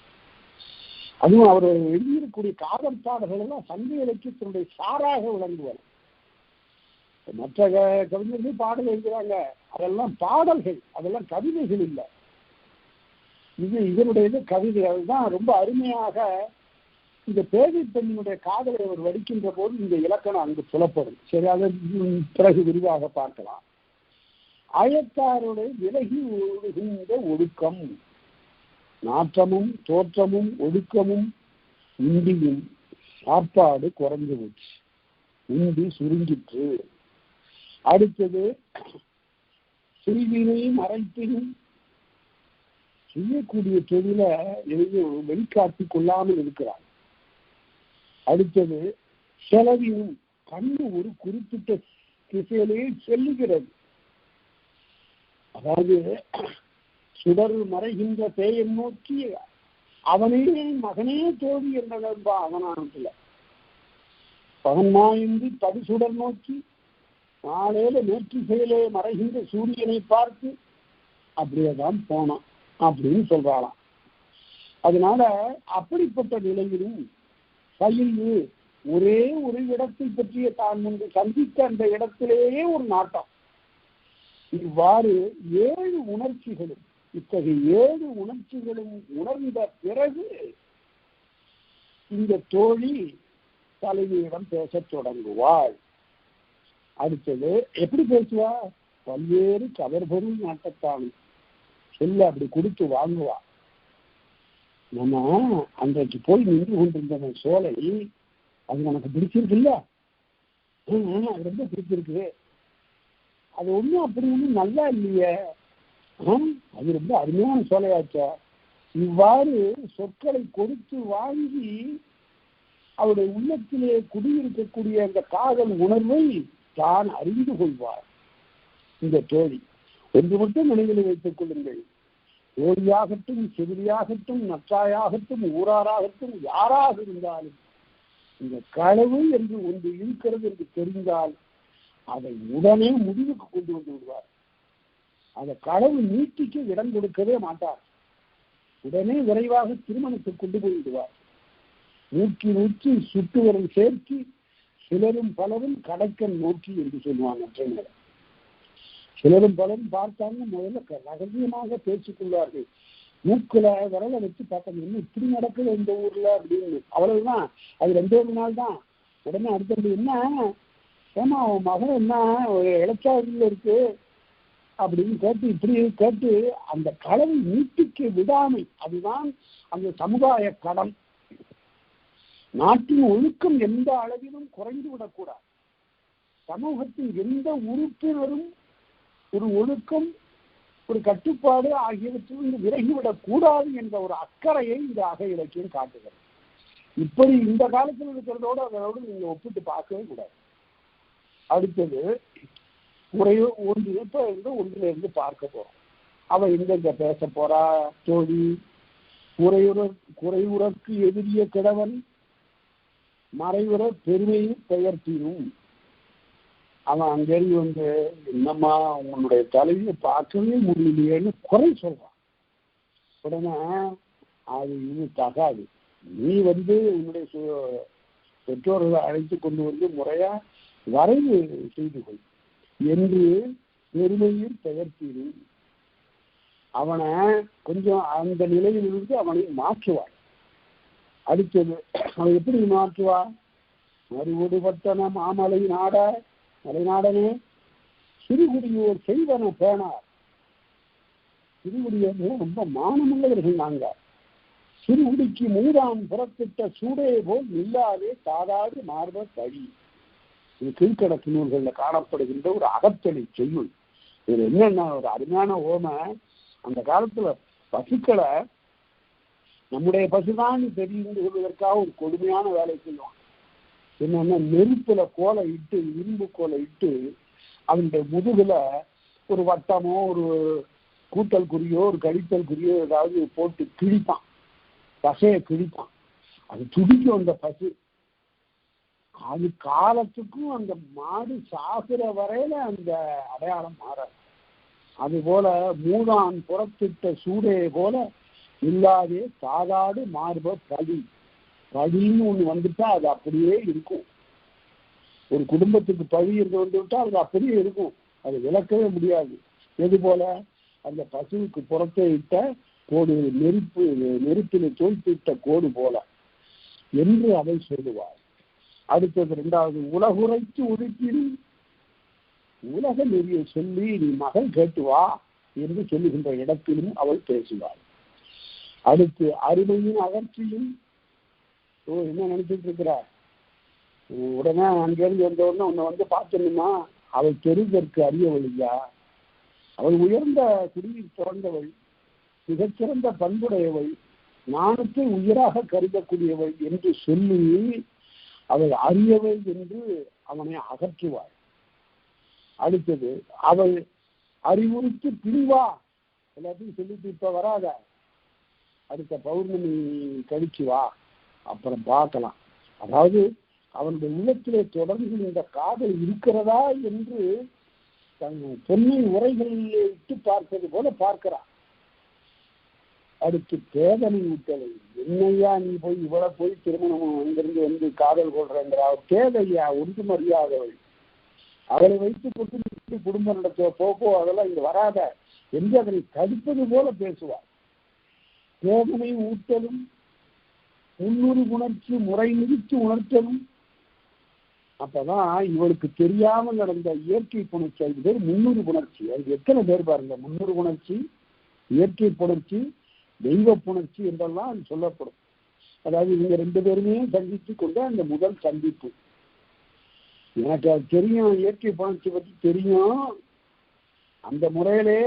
அதுவும் அவர் எழுதியிருக்கக்கூடிய காதல் பாடல்கள் எல்லாம் சங்க இலக்கியத்தினுடைய சாராக விளங்குவார். மற்ற கவிஞர்கள் பாடல் எழுதுறாங்க, அதெல்லாம் பாடல்கள், அதெல்லாம் கவிதைகள் இல்லை. இதனுடைய கவிதைகள் தான் ரொம்ப அருமையாக. இந்த பேதை பெண்ணினுடைய காதலை அவர் வடிக்கின்ற போது இந்த இலக்கணம் அங்கு புலப்படும். சரி, அதை பிறகு விரிவாக பார்க்கலாம். ஆயத்தாருடைய விலகி ஒழுகின்ற ஒழுக்கம், நாற்றமும் தோற்றமும் ஒழுக்கமும் உண்டியும் சாப்பாடு குறைஞ்சு போச்சு, உண்டி சுருங்கிற்று. அடுத்தது செய்வினையும் மறைப்பினும், செய்யக்கூடிய தொழில எதையும் வெளிக்காட்டிக் கொள்ளாமல் இருக்கிறார். அடுத்தது செலவினும், கண்ணு ஒரு குறிப்பிட்ட திசையிலேயே செல்லுகிறது. அதாவது சுடர் மறைகின்ற பேயை நோக்கி அவனே மகனே தோழி என்றதன்பா அவனானத்துல பகன்மாயின்றி படுசுடர் நோக்கி நாளேல நேற்றிசையிலே மறைகின்ற சூரியனை பார்த்து அப்படியேதான் போனான் அப்படின்னு சொல்றாளாம். அதனால அப்படிப்பட்ட நிலையிலும் பயில்வு ஒரே ஒரு இடத்தை பற்றிய தான் முன்பு சந்தித்த அந்த இடத்திலேயே ஒரு நாட்டம். இவ்வாறு 7 உணர்ச்சிகளும், இத்தகைய 7 உணர்ச்சிகளும் உணர்ந்த பிறகு இந்த தோழி தலைவியிடம் பேசத் தொடங்குவாள். அடுத்தது எப்படி பேசுவா? பல்வேறு கவர்பொருள் நாட்டத்தான் சொல்ல அப்படி கொடுத்து வாங்குவா. நம்ம அன்றைக்கு போய் நின்று கொண்டிருந்த சோலை, அது நமக்கு பிடிச்சிருக்கு இல்ல, அது ரொம்ப பிடிச்சிருக்கு, அது ஒண்ணும் அப்படி ஒண்ணும் நல்லா இல்லையே, அது ரொம்ப அருமையான சோலையாச்சா. இவ்வாறு சொற்களை கொடுத்து வாங்கி அவருடைய உள்ளத்திலே குடியிருக்கக்கூடிய அந்த காதல் உணர்வை தான் அறிந்து கொள்வார் இந்த தோழி. ஒன்று மட்டும் நினைவில் வைத்துக் கொள்ளுங்கள், தோழியாகட்டும், செவிலியாகட்டும், நற்றாயாகட்டும், ஊராராகட்டும், யாராக இருந்தாலும் இந்த களவு என்று ஒன்று இருக்கிறது என்று தெரிந்தால் அதை உடனே முடிவுக்கு கொண்டு வந்து விடுவார். அதை கடவுள் நீட்டிக்க இடம் கொடுக்கவே மாட்டார். உடனே விரைவாக திருமணத்துக்கு கொண்டு போய் விடுவார். நூற்றி சுட்டுவரும் சேர்க்கி சிலரும் பலரும் கடைக்கன் நோக்கி என்று சொல்லுவாங்க. சிலரும் பலரும் பார்த்தாங்க, முதல்ல ரகசியமாக பேசிக்கொள்வார்கள். மூக்குல விரலை வச்சு பார்த்தாங்க, என்ன இப்படி நடக்குது இந்த ஊர்ல அப்படின்னு. அவ்வளவுதான், அது 2 நாள் தான். உடனே அடுத்தது, என்ன ஏமா அவன் மகன் என்ன ஒரு இலச்சாவில் இருக்கு அப்படின்னு கேட்டு, இப்படி கேட்டு அந்த களவை நீட்டிக்க விடாமை, அதுதான் அந்த சமுதாய கடன். நாட்டின் ஒழுக்கம் எந்த அளவிலும் குறைந்து விடக்கூடாது. சமூகத்தின் எந்த உறுப்பினரும் ஒரு ஒழுக்கம், ஒரு கட்டுப்பாடு ஆகியவற்றிலிருந்து விலகிவிடக் கூடாது என்ற ஒரு அக்கறையை இந்த அக இலக்கியம் காட்டுகிறது. இப்படி இந்த காலத்தில் இருக்கிறதோடு அதோடு நீங்க ஒப்பிட்டு பார்க்கவே கூடாது. அடுத்தது ஒன்றிலிருந்து பார்க்க போறோம். அவ எங்க பேச போறா? தோழி, குறையுறக்கு எதிரிய கிழவன் மறைவுற பெருமையும் பெயர்த்தினும். அவன் அங்கிருந்து வந்து, என்னம்மா உன்னுடைய தலைவியை பார்க்கவே முடியலையேன்னு குறை சொல்றான். உடனே அது இது தகாது, நீ வந்து உன்னுடைய பெற்றோர்களை அழைத்து கொண்டு வந்து முறையா வரைவு செய்து கொள் என்று பெருமையில் பெயர்த்தினும். அவனை கொஞ்சம் அந்த நிலையிலிருந்து அவனை மாற்றுவார். அடுத்தது, அவன் எப்படி மாற்றுவா? மறுவடுபட்டன மாமலை நாட மலைநாடனே சிறுகுடியோர் செய்வன பேனார். சிறுகுடியோர் ரொம்ப மானமுள்ளவர்கள் நாங்க. சிறுகுடிக்கு மூதாம் புறத்திட்ட சூடே போல் இல்லாதே சாதாடு மார்ப தழி. இது கீழ்கணக்கு நூல்கள்ல காணப்படுகின்ற ஒரு அகத்தளி செய்யுள். இது என்னன்னா ஒரு அருமையான ஓமை. அந்த காலத்துல பசுக்களை நம்முடைய பசுதான் தெரிந்து கொள்வதற்காக ஒரு கொடுமையான வேலை செய்வான். என்னன்னா, நெருப்புல கோலை இட்டு, இரும்பு கோலை இட்டு, அவனுடைய முதுகுல ஒரு வட்டமோ ஒரு கூட்டல் குறியோ ஒரு கழித்தல் குறியோ ஏதாவது போட்டு கிழிப்பான், பசைய கிழிப்பான். அது துடிக்கும் அந்த பசு. அது காலத்துக்கும் அந்த மாடு சாகுற வரையில அந்த அடையாளம் மாறாது. அது போல மூதான் புறத்திட்ட சூடே போல இல்லாதே சாதாடு மார்ப பழி. பழின்னு ஒண்ணு வந்துட்டா அது அப்படியே இருக்கும். ஒரு குடும்பத்துக்கு பழி என்று வந்துவிட்டா அது அப்படியே இருக்கும், அது விளக்கவே முடியாது. எது போல அந்த பசுவுக்கு புறத்தை இட்ட கோடு, நெருப்பில் தோய்த்திட்ட கோடு போல என்று அதை சொல்லுவார். அடுத்தது 2வது, உலகுரைத்து உடுப்பினும் உலக நெறியை சொல்லி நீ மகள் கேட்டு வா என்று சொல்லுகின்ற இடத்திலும் அவள் பேசுவாள். அடுத்து, அருமையின் அகற்றியும். என்ன நினைச்சிட்டு இருக்கிறார்? உடனே அங்கிருந்து வந்த உடனே உன்னை வந்து பார்த்துணுமா? அவள் தெரிந்ததற்கு அறியவழியா? அவள் உயர்ந்த குடியில் பிறந்தவள், மிகச்சிறந்த பண்புடையவள், ஞானத்தை உயிராக கருதக்கூடியவள் என்று சொல்லி அவள் அறியவள் என்று அவனை அகற்றுவாள். அடுத்தது, அவள் அறிவுறுத்தி பிரிவா. எல்லாத்தையும் சொல்லிட்டு இப்ப வராத, அடுத்த பௌர்ணமி கழிச்சு வா, அப்புறம் பார்க்கலாம். அதாவது அவனுடைய உள்ளத்திலே தொடர்ந்து இந்த காதல் இருக்கிறதா என்று தன் பொன்னின் உரைகளிலே இட்டு பார்ப்பது போல பார்க்கிறான். அடுத்து, பேதனை ஊட்டலை. என்னையா நீ போய் இவ்வளவு போய் திருமணம் அங்கிருந்து வந்து காதல் கொள்றேங்கிற பேதையா, ஒன்றும் அறியாதவள், அவளை வைத்துக் கொண்டு குடும்பம் நடத்த போப்போ, அதெல்லாம் இங்க வராத என்று அதனை தடுப்பது போல பேசுவார். பேதனை ஊட்டலும், முன்னுறு உணர்ச்சி முறை நிறுத்தி உணர்த்தலும். அப்பதான் இவளுக்கு தெரியாமல் நடந்த இயற்கை புணர்ச்சி, அது பேர் முன்னுறு புணர்ச்சி. அது எத்தனை பேர் பாருங்க, முன்னுறு புணர்ச்சி, இயற்கை புணர்ச்சி, தெய்வ புணர்ச்சி என்றெல்லாம் அது சொல்லப்படும். அதாவது இவங்க 2 பேருமே சந்தித்து கொண்ட அந்த முதல் சந்திப்பு. எனக்கு அது தெரியும், இயற்கை புணர்ச்சி பற்றி தெரியும், அந்த முறையிலே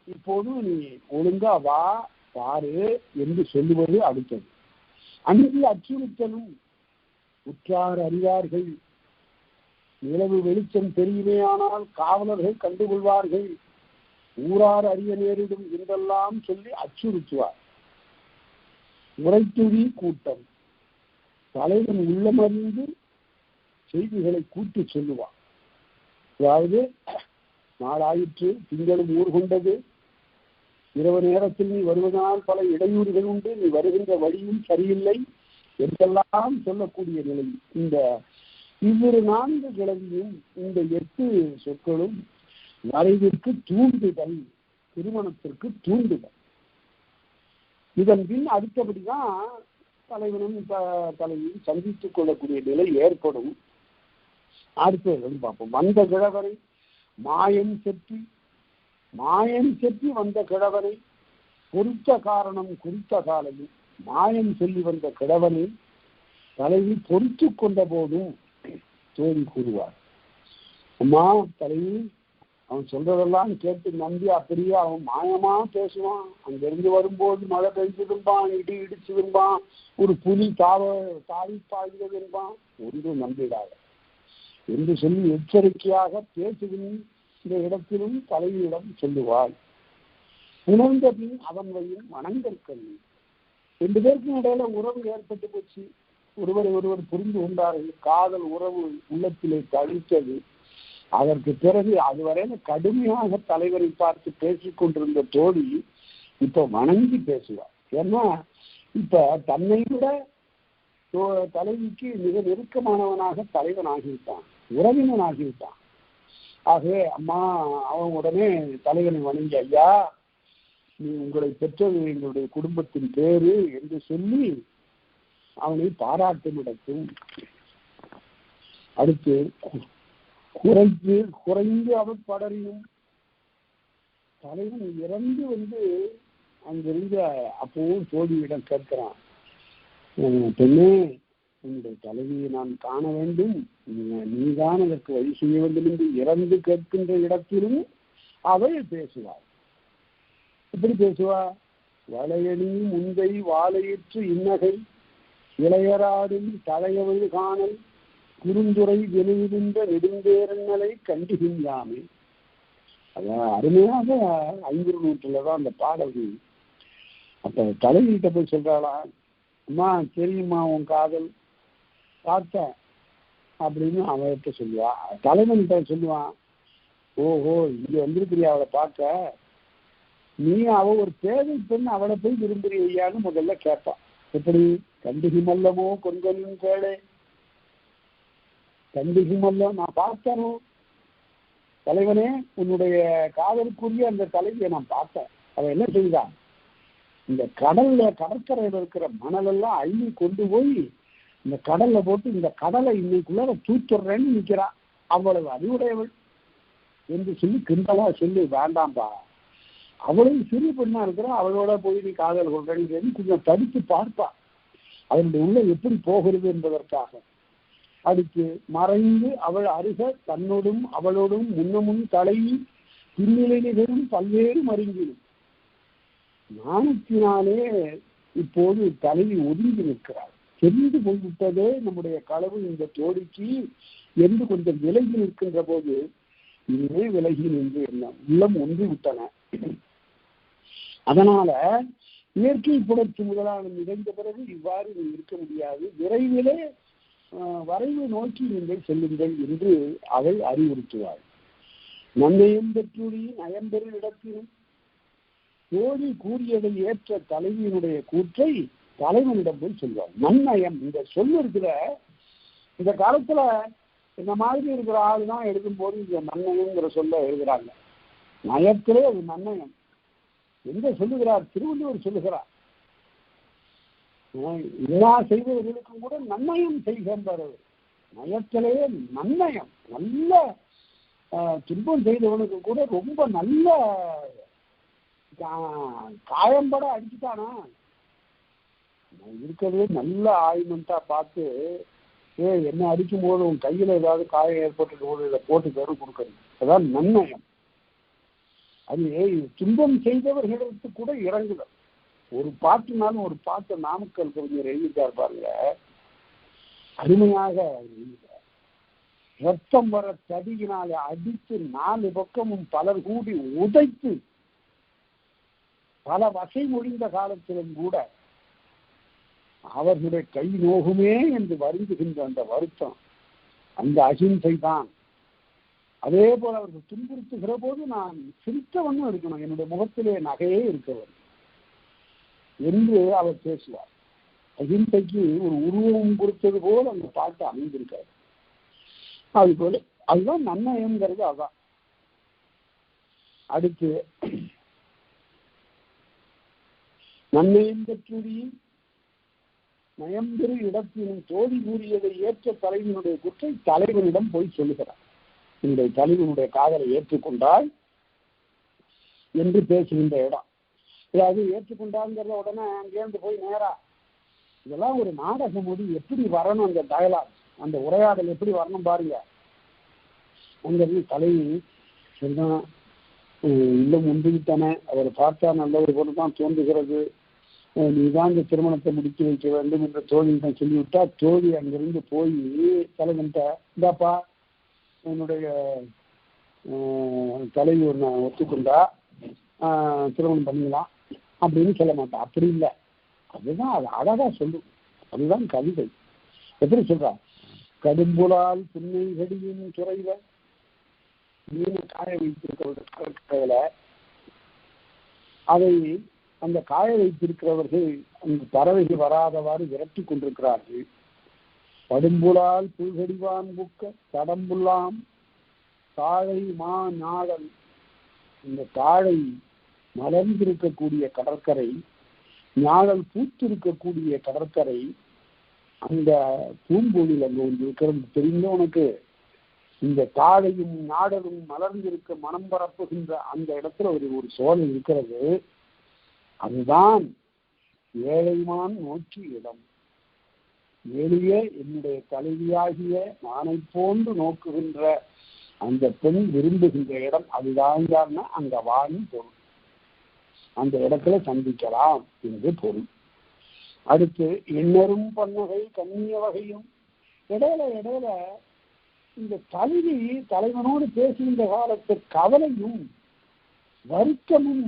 இப்போது நீ ஒழுங்கா வா பாரு என்று சொல்லுவது அடுத்தது. அங்கு அச்சுறுத்தலும். உற்றார் அறிவார்கள், நிலவு வெளிச்சம் தெரியுமேயானால் காவலர்கள் கண்டுகொள்வார்கள், ஊரார் அறிய நேரிடும் என்றெல்லாம் சொல்லி அச்சுறுத்துவார். உரைத்துவி கூட்டம். தலைவன் உள்ளமறிந்து செய்திகளை கூட்டி சொல்லுவான். அதாவது நாளாயிற்று, திங்களும் ஊர் கொண்டது, இரவு நேரத்தில் நீ வருவதனால் பல இடையூறுகள் உண்டு, நீ வருகின்ற வழியும் சரியில்லை என்றெல்லாம் சொல்லக்கூடிய நிலை. இந்த இவ்விரு 4 கிழமையும் இந்த 8 சொற்களும் வரைவிற்கு தூண்டுதல், திருமணத்திற்கு தூண்டுதல். இதன் பின் அடுத்தபடிதான் தலைவனும் தலைவியும் சந்தித்துக் கொள்ளக்கூடிய நிலை ஏற்படும். அடுத்தது பார்ப்போம். வந்த கிழவரை மாயம் செப்பி வந்த கிழவனை பொறுத்த காரணம் குறித்த காலையில் மாயம் சொல்லி வந்த கிழவனை தலைவி பொறுத்து கொண்ட போதும் தோழி கூறுவார். அம்மா தலைவி, அவன் சொல்றதெல்லாம் கேட்டு நம்பி அப்படியே அவன் மாயமா பேசுவான். அங்கிருந்து வரும்போது மழை பெய்திருப்பான், இடி இடிச்சிருப்பான், ஒரு புலி தாவி பாய்ந்ததுன்பான், ஒன்றும் நம்பிடாத என்று சொல்லி எச்சரிக்கையாக பேசுகின்ற இந்த இடத்திலும் தலைவியிடம் சொல்லுவாள். உணர்ந்த பின் அவன் வையும் வணங்கற்கல்வி. 2 பேருக்கும் இடையில உறவு ஏற்பட்டு போச்சு. ஒருவர் புரிந்து கொண்டார்கள். காதல் உறவு உள்ளத்திலே தளித்தது. அதற்கு பிறகு அதுவரையில கடுமையாக தலைவரை பார்த்து பேசிக் கொண்டிருந்த தோழி இப்ப வணங்கி பேசுவார். ஏன்னா இப்ப தன்னை விட தலைவிக்கு மிக நெருக்கமானவனாக தலைவன் ஆகிவிட்டான், உறவினன் ஆகிவிட்டான். ஆகவே அம்மா அவன் உடனே தலைவனை வணங்கி, ஐயா நீ உங்களை பெற்றது எங்களுடைய குடும்பத்தின் பேரு என்று சொல்லி அவனை பாராட்டும் இடத்தும். அடுத்து குறைந்து அவன் படரினும் தலைவன் இறந்து அங்கிருந்து அப்பவும் தோழியிடம் கேட்கிறான், பெண்ணே உன்னுடைய தலைவியை நான் காண வேண்டும், நீதான் அதற்கு வழி செய்ய வேண்டும் என்று இறந்து கேட்கின்ற இடத்திலும் அவள் பேசுவாள். எப்படி பேசுவா? வளையணி முந்தை வாழையிற்று இன்னகை இளையராடும் தலையவள் காணல் குறுந்துறை விளைவின்ற நெடுந்தேரங்களை கண்டுகின்றாமே. அதான் அருமையாக 5 நூற்றுலதான் அந்த பாடல்கள். அப்ப தலைவிட்ட போய் சொல்றாளா, அம்மா தெரியுமா உன் காதல் பார்த்தேன் அப்படின்னு அவர்கிட்ட சொல்லுவா. தலைவன்கிட்ட சொல்லுவான், ஓஹோ இங்க வந்திருக்கிறியா அவளை பார்க்க, நீ அவ ஒரு பேதை பெண், அவளை போய் விரும்புறியான்னு முதல்ல கேட்பான். எப்படி? கண்டிகி மல்லமோ கொங்கலின் கேளே, கண்டிகி மல்லம் நான் பார்த்தனோ தலைவனே, உன்னுடைய காதலுக்குரிய அந்த தலைவியை நான் பார்த்தேன். அவ என்ன செய்தான், இந்த கடற்கரையில் இருக்கிற மணலெல்லாம் அள்ளி கொண்டு போய் இந்த கடல்ல போட்டு இந்த கடலை இன்னைக்குள்ள தூத்துறேன்னு நிக்கிறா, அவ்வளவு அறிவுடையவள் என்று சொல்லி கிண்டலா சொல்லி, வேண்டாம்பா அவளும் சிறு பெண்ணா இருக்கிறா, அவளோட போய் நீ காதல் கொள்றேன்னு கொஞ்சம் தடுத்து பார்ப்பா அதனுடைய உள்ள எப்படி போகிறது என்பதற்காக. அடுத்து மறைந்து அவள் அருக தன்னோடும் அவளோடும் முன்னமும் தலைவி பின்னிலை நிகழும் பல்வேறு மருங்கிலும் ஞானத்தினாலே இப்போது தலைவி ஒதுங்கி நிற்கிறாள். தெரிந்து போய்விட்டதே நம்முடைய களவு இந்த தோழிக்கு என்று கொஞ்சம் விலகி நிற்கின்ற போது இதுவே விலகி நின்று என்ன உள்ளம் ஒன்றி விட்டன. அதனால இயற்கை புணர்ச்சி முதலான நிகழ்ந்த பிறகு இவ்வாறு நீ இருக்க முடியாது, விரைவிலே வரைவு நோக்கி நீங்கள் செல்லுங்கள் என்று அவள் அறிவுறுத்துவாள். நன்மையும் பெற்றுடி நயம்பெறு இடத்திலும் தோழி கூறியதை ஏற்ற தலைவியினுடைய கூற்றை தலைவனிடம் போய் சொல்வார். நன்னயம் இந்த சொல் இருக்கிற இந்த காலத்துல இந்த மாதிரி இருக்கிற ஆள் தான் எழுதும் போது இந்த நன்னயம்ங்கிற சொல்ல எழுதுறாங்க. நயத்திலே அது நன்னயம். எங்க சொல்லுகிறார்? திருவள்ளுவர் சொல்லுகிறார், எல்லா செய்தவர்களுக்கும் கூட நன்னயம் செய்கின்றார். நயத்திலே நன்னயம். நல்ல துன்பம் செய்தவனுக்கு கூட ரொம்ப நல்ல காயம்பட அடிச்சுட்டானா இருக்கிறது நல்ல ஆயுதம்ட்டா பார்த்து, என்ன அடிக்கும் போது உன் கையில ஏதாவது காயம் ஏற்பட்டு போது இதை போட்டு பேரும் கொடுக்கணும். அதான் நன்னயம். அது துன்பம் செய்தவர்களுக்கு கூட இறங்குதல். ஒரு பாட்டுனாலும் ஒரு பாட்டை நாமக்கல் கவிஞர் எழுதிட்டார் பாருங்க, அருமையாக எழுதிட்டார். ரத்தம் வர தடியினாலே அடித்து 4 பக்கமும் பலர் கூடி உதைத்து பல வசை முடிந்த காலத்திலும் கூட அவர்களுடைய கை நோகுமே என்று வருந்துகின்ற அந்த வருத்தம், அந்த அகிம்சை தான் அதே போல அவர்கள் துன்புறுத்துகிற போது நான் சிரித்தவண்ணம் இருக்கணும், என்னுடைய முகத்திலே நகையே இருக்கவர் என்று அவர் பேசுவார். அகிம்சைக்கு ஒரு உருவம் கொடுத்தது போல் அந்த பாட்டு அமைந்திருக்காரு. அது போல அதுதான் நன்னயம்ங்கிறது. அதான் அடுத்து நன்னயம் பெற்றுடி நயம்பெரு இடத்தினும் தோழி கூறியதை ஏற்ற தலைவனுடைய குற்றை தலைவனிடம் போய் சொல்லுகிறார். என்னுடைய தலைவனுடைய காதலை ஏற்றுக்கொண்டால் என்று பேசுகின்ற இடம். அதாவது ஏற்றுக்கொண்டாங்கிறத உடனே அங்கேருந்து போய் நேரா இதெல்லாம் ஒரு நாடக மொழி எப்படி வரணும், அந்த டயலாக் அந்த உரையாடல் எப்படி வரணும் பாருங்க. அங்கிருந்து தலைவி சொன்னா இன்னும் முந்திவிட்டன, அவர் பார்த்தா நல்ல ஒரு பொருள் தான் தோன்றுகிறது, நீதான் இந்த திருமணத்தை முடித்து வைக்க வேண்டும் என்ற தோழியிடம் சொல்லிவிட்டா, தோழி அங்கிருந்து போய் தலைவன்ட்ட இந்தாப்பா என்னுடைய தலைவி ஒன்று ஒத்துக்கொண்டா திருமணம் பண்ணிக்கலாம் அப்படின்னு சொல்ல மாட்டான். அப்படி இல்லை, அதுதான் அது அழகா சொல்லும். அதுதான் கவிதை. எப்படி சொல்றா, கடும்புலால் புன்னை கடியின் துறைவ மீன காய வைத்திருக்கிறவர்கள அதை அந்த காய வைத்திருக்கிறவர்கள் அந்த பறவைகள் வராதவாறு விரட்டி கொண்டிருக்கிறார்கள். படும்புலால் புல்கடிவான் புக்க தடம்புல்லாம் தாழை மா நாடல், இந்த தாழை மலர்ந்திருக்கக்கூடிய கடற்கரை, ஞாழல் பூத்திருக்கக்கூடிய கடற்கரை, அந்த பூம்பொழில் அங்கே ஒன்று இருக்கிறது தெரிந்த உனக்கு. இந்த தாழையும் நாடலும் மலர்ந்திருக்க மனம் பரப்புகின்ற அந்த இடத்துல ஒரு சோலை இருக்கிறது. அதுதான் ஏழைமான் நோக்கி இடம். ஏழையே என்னுடைய தலைவியாகிய நானை போன்று நோக்குகின்ற அந்த பெண் விரும்புகின்ற இடம் அதுதான். அங்க வாணி பொருள், அந்த இடத்துல சந்திக்கலாம் என்று பொருள். அடுத்து எண்ணரும் பன்னகை கண்ணிய வகையும். இடையில இந்த தலைவி தலைவனோடு பேசுகின்ற காலத்து கவலையும் வருத்தமும்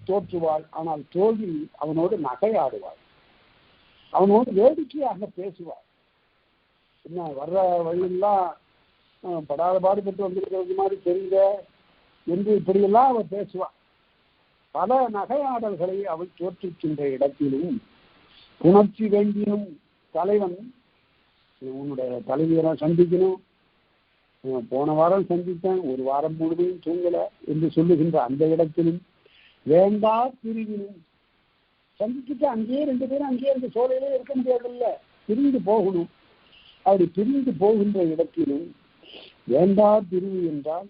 தோற்றுவாள். ஆனால் தோல்வி அவனோடு நகையாடுவாள், அவனோடு வேடிக்கையாக பேசுவாள். என்ன வர்ற வழியெல்லாம் படாத பாடுபட்டு வந்திருக்கிறது மாதிரி தெரியல என்று இப்படியெல்லாம் அவள் பேசுவாள். பல நகையாடல்களை அவள் தோற்றுக்கின்ற இடத்திலும் உணர்ச்சி வேண்டியும் தலைவன் உன்னுடைய தலைவியெல்லாம் சந்திக்கணும், போன வாரம் சந்தித்தேன், ஒரு வாரம் முழுவதும் தூங்கல என்று சொல்லுகின்ற அந்த இடத்திலும் வேண்டா பிரிவினும் சந்திச்சுட்டு அங்கேயே ரெண்டு பேரும் அங்கேயே இந்த சோலையிலே இருக்க முடியாதுல்ல, பிரிந்து போகணும். அப்படி பிரிந்து போகின்ற இடத்திலும் வேண்டா பிரிவு என்றால்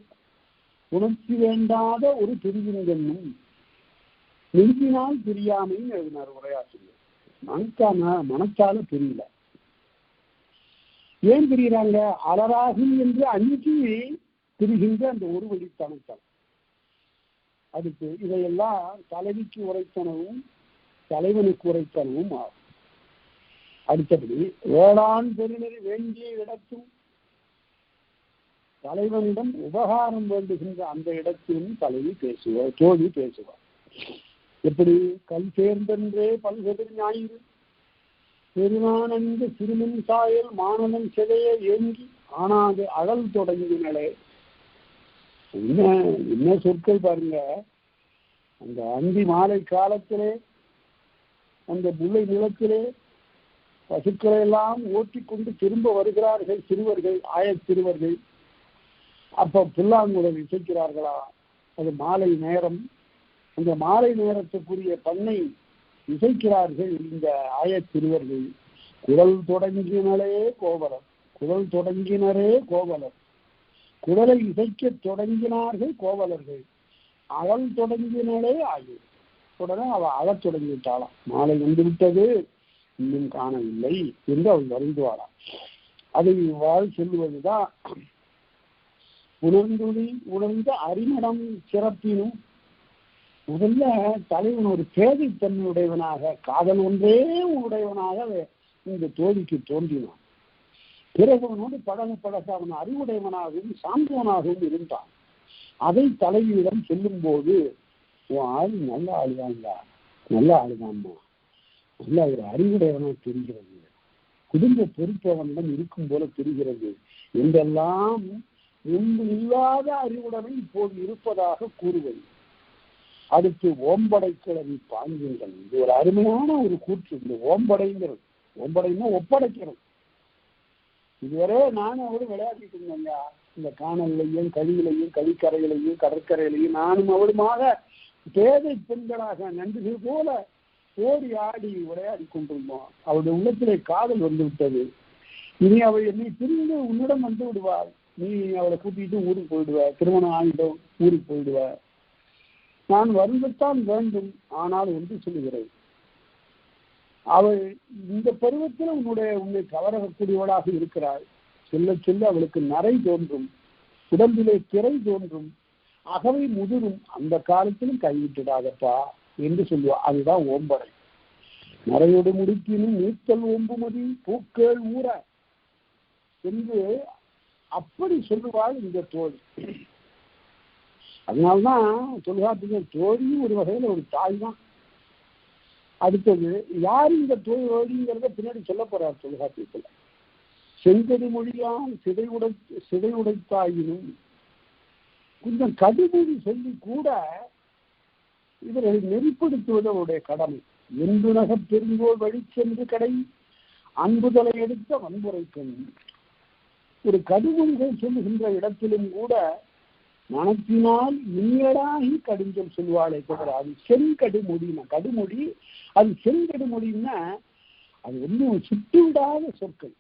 உணர்ச்சி வேண்டாத ஒரு பிரிவினனும் நெஞ்சினால் பிரியாமைன்னு எழுதினார் உரையாசிரியர். மனத்தால பிரியல. ஏன் பிரிகிறாங்க? அலராகும் என்று அஞ்சு பிரிகின்ற அந்த ஒரு வழித்தனத்தால். அதுக்கு இதையெல்லாம் தலைவிக்கு உரைத்தனவும் தலைவனுக்கு உரைத்தனவும் ஆகும். அடுத்தபடி வேளாண் பெருநெறி வேண்டிய இடத்தும் தலைவனிடம் உபகாரம் வேண்டுகின்ற அந்த இடத்திலும் தலைவி பேசுவார், தோழி பேசுவார். எப்படி கல் சேர்ந்தென்றே பல்கதிர் ஞாயிறு பெருமானந்த சிறுமின் சாயல் மானவன் சிலைய ஏங்கி ஆனாது அழல் தொடங்கினே. என்ன சொற்கள் பாருங்க. அந்த அந்தி மாலை காலத்திலே அந்த முல்லை நிலத்திலே பசுக்களை எல்லாம் ஓட்டி கொண்டு திரும்ப வருகிறார்கள் சிறுவர்கள், சிறுவர்கள். அப்ப புல்லாங்குழல் இசைக்கிறார்களா? அது மாலை நேரம். அந்த மாலை நேரத்துக்குரிய பண்ணை இசைக்கிறார்கள் இந்த சிறுவர்கள். குடல் தொடங்கினரே கோவலர், குடல் தொடங்கினரே கோவலர். குடலை இசைக்க தொடங்கினார்கள் கோவலர்கள். அவள் தொடங்கினாலே ஆயு. உடனே அவள் அழத் தொடங்கிவிட்டாளாம். மாலை வந்து விட்டது, இன்னும் காணவில்லை என்று அவள் வருந்துவாளாம். அதை இவ்வாறு சொல்லுவதுதான் உணர்ந்த அறிமடம் சிறப்பினும். முதல்ல தலைவன் ஒரு பேதைத்தன்மையுடையவனாக, காதல் ஒன்றே உடையவனாக இந்த தோழிக்கு தோன்றினான். பிறகு அவனோடு பழக அவன் அறிவுடையவனாகவும் சான்றவனாகவும் இருந்தான். அதை தலைவியிடம் சொல்லும் போது, ஆள் நல்ல ஆளுதாங்களா, நல்ல ஆளுதாம்மா, நல்ல ஒரு அறிவுடையவனா தெரிகிறது, குடும்ப பொறுப்பு அவனிடம் இருக்கும் போல தெரிகிறது என்றெல்லாம் முன்பு இல்லாத அறிவுடைமை இப்போது இருப்பதாக கூறுவது. அடுத்து ஓம்படை கிளவி பாங்குங்கள். இது ஒரு அருமையான ஒரு கூற்று. இந்த ஓம்படைங்கிறது, ஓம்படைன்னா ஒப்படைக்கிறது. இதுவரை நானும் அவரும் விளையாடிட்டு இருந்தேங்க. இந்த காணல்லையும் கழிவுலையும் கழிக்கரையிலையும் கடற்கரையிலையும் நானும் அவருமாக பேதை பெண்களாக நன்றிகள் போல ஓடி ஆடி விளையாடி கொண்டிருந்தோம். அவருடைய உள்ளத்திலே காதல் வந்து விட்டது. இனி அவள் என்னை பிரிந்து உன்னிடம் வந்து விடுவாள். நீ அவளை கூட்டிட்டு ஊருக்கு போயிடுவ, திருமணம் ஆகிடும் ஊருக்கு போயிடுவ. நான் வருந்தத்தான் வேண்டும், ஆனால் என்று சொல்லுகிறேன், அவள் இந்த பருவத்தில் உன்னை கவரக்கூடியவளாக இருக்கிறாள். செல்ல செல்ல அவளுக்கு நரை தோன்றும், உடம்பிலே திரை தோன்றும், அகவை முதிரும். அந்த காலத்திலும் கைவிட்டுடாதப்பா என்று சொல்லுவா. அதுதான் ஓம்படை. நரையோடு முடிக்கினும் நீத்தல் ஓம்புமதி பூக்கள் ஊற என்று அப்படி சொல்லுவாள் இந்த தோழி. அதனால்தான் தொல்காப்பிய தோழியும் ஒரு வகையில ஒரு தாய் தான். அடுத்தது யார் இந்த தோழிங்கிறத பின்னாடி சொல்ல போறார் தொல்காப்பியத்துல. செங்கடி மொழியால் சிதை உடைத்தாயினும் கொஞ்சம் கடுமொழி சொல்லி கூட இவர்களை நெறிப்படுத்துவது அவருடைய கடமை. என்று நகப் பெருங்கோள் வழி சென்று கடை அன்புதலை எடுத்த வன்முறை பெண். ஒரு கடுமொழிகள் சொல்லுகின்ற இடத்திலும் கூட மனத்தினால் இனியடாகி கடுஞ்சொல் சொல்லுவாளே தவிர அது செங்கடுமொழினா, கடுமொழி அது செங்கடுமொழின்னா அது சுட்டுவிடாத சொற்கள்.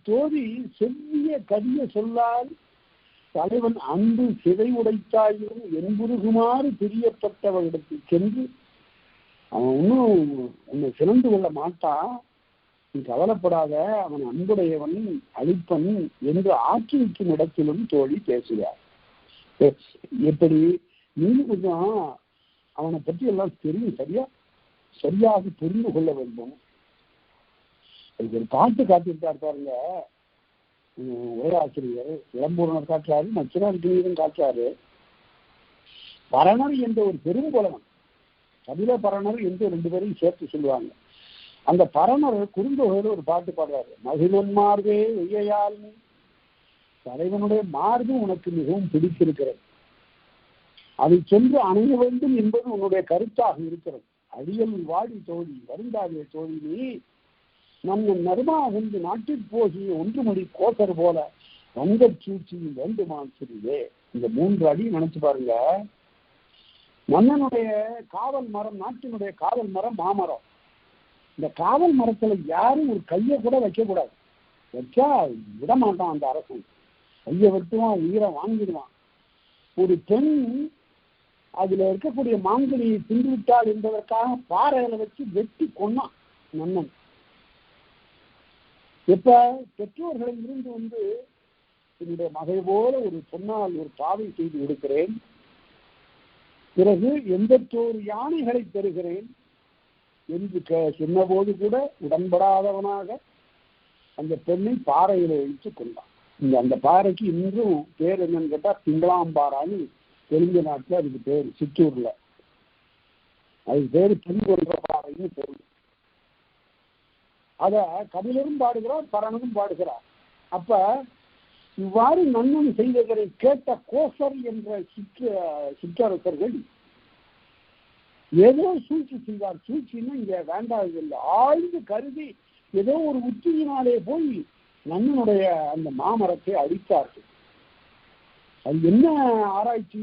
தோழி செவ்விய கரிய சொல்லால் தலைவன் அன்பு சிதை உடைத்தாயும் என்புருகுமாறு பிரியப்பட்டவரிடத்தில் சென்று அவன் இன்னும் உன்னை சிறந்து கொள்ள மாட்டான், நீ கவலைப்படாத, அவன் அன்புடையவன் அழிப்பன் என்று ஆற்றி வைக்கும் இடத்திலும் தோழி பேசுகிறார். எப்படி நீ கொஞ்சம் அவனை பற்றி எல்லாம் தெரியும், சரியாக புரிந்து கொள்ள வேண்டும். ஒரு பாட்டு காட்டியிருக்கார் பாருங்க, உரையாசிரியர் இளம்பூரணர் காட்டுறாரு, நச்சினார்கினியும் காட்டுறாரு. பரணர் என்ற ஒரு பெரும்புலவன், கபில பரணர் என்று 2 பேரையும் சேர்த்து சொல்லுவாங்க. அந்த பரணர் குறுந்தொகையில ஒரு பாட்டு பாடுறாரு. மகிழன் மார்பே வெய்யால் தலைவனுடைய மார்பு உனக்கு மிகவும் பிடித்திருக்கிறது, அதை சென்று அணைய வேண்டும் என்பது உன்னுடைய கருத்தாக இருக்கிறது. அடியல் வாடி தோழி வருந்தாதே தோழி, நீ நம்ம நர்மா வந்து நாட்டில் போகி ஒன்றுமொழி கோசர் போல வந்த சூழ்ச்சியும் வேண்டுமான் சிறிதே. இந்த 3 அடி நினைச்சு பாருங்க. மன்னனுடைய காவல் மரம், நாட்டினுடைய காவல் மரம் மாமரம். இந்த காவல் மரத்துல யாரும் ஒரு கையை கூட வைக்க கூடாது. வச்சா விட மாட்டான் அந்த அரசன், கையை வெட்டுவான், உயிரை வாங்கிடுவான். ஒரு பெண் அதுல இருக்கக்கூடிய மாங்கனியை தின்று விட்டாள் என்பதற்காக பாறையில வச்சு வெட்டி கொன்னான் மன்னன். எப்ப பெற்றோர்களில் இருந்து வந்து என்னுடைய மகை போல ஒரு பொன்னால் ஒரு பாவை செய்து கொடுக்கிறேன், பிறகு 81 யானைகளை பெறுகிறேன் என்று சொன்னபோது கூட உடன்படாதவனாக அந்த பெண்ணை பாறையில வைத்து கொண்டான். அந்த பாறைக்கு இன்றும் பேர் என்னன்னு கேட்டா திங்களாம்பாறான்னு தெலுங்கு நாட்டுல அதுக்கு பேரு, சித்தூர்ல அதுக்கு பேரு திருவொன்ற பாறைன்னு பேரு. அத கபிலரும் பாடுகிறார், பரணனும் பாடுகிறார். அப்ப இவ்வாறு நன்னன் செய்ததை கேட்ட கோசர் என்ற சிற்றரசர்கள் ஏதோ சூழ்ச்சி செய்தார். சூழ்ச்சின்னா இங்க வேண்டாது இல்லை, ஆழ்ந்து கருதி ஏதோ ஒரு உத்தியினாலே போய் நன்னனுடைய அந்த மாமரத்தை அழித்தார்கள். அது என்ன ஆராய்ச்சி,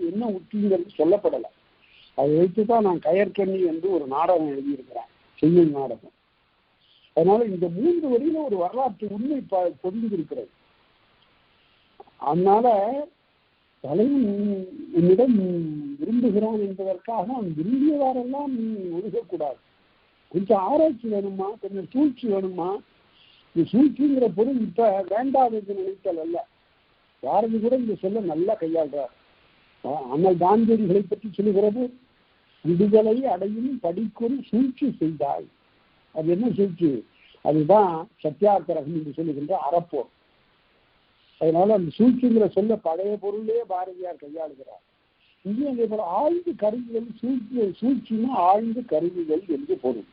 என்ன உத்திங்கிறது சொல்லப்படலை. அதை வைத்துதான் நான் கயற்கண்ணி என்று ஒரு நாடகம் எழுதியிருக்கிறேன், செய்யுள் நாடகம். அதனால இந்த 3 வரியில ஒரு வரலாற்று உண்மை பொதிந்திருக்கிறது. அதனால தலைவன் உன்னிடம் விரும்புகிறான் என்பதற்காக அவன் விரும்பியவாறெல்லாம் நீ ஒழுகக்கூடாது. கொஞ்சம் ஆராய்ச்சி வேணுமா, கொஞ்சம் சூழ்ச்சி வேணுமா. இந்த சூழ்ச்சிங்கிற பொருள் இப்ப வேண்டாதது நினைத்தல் அல்ல. பாரதி கூட இந்த சொல்ல நல்லா கையாள்றார். அண்ணல் காந்தியடிகளை பற்றி சொல்லுகிறது, விடுதலை அடையும் படிக்கொரு சூழ்ச்சி செய்தாய். அது என்ன சூழ்ச்சி? அதுதான் சத்தியாகிரகம் என்று சொல்லுகின்ற அறப்போர். அதனால அந்த சூழ்ச்சிங்கிற சொல்ல பழைய பொருளே பாரதியார் கையாளுகிறார். இங்கே அதே போல ஆழ்ந்து கருவிகள், சூழ்ச்சினா ஆழ்ந்து கருவிகள் என்று பொருள்.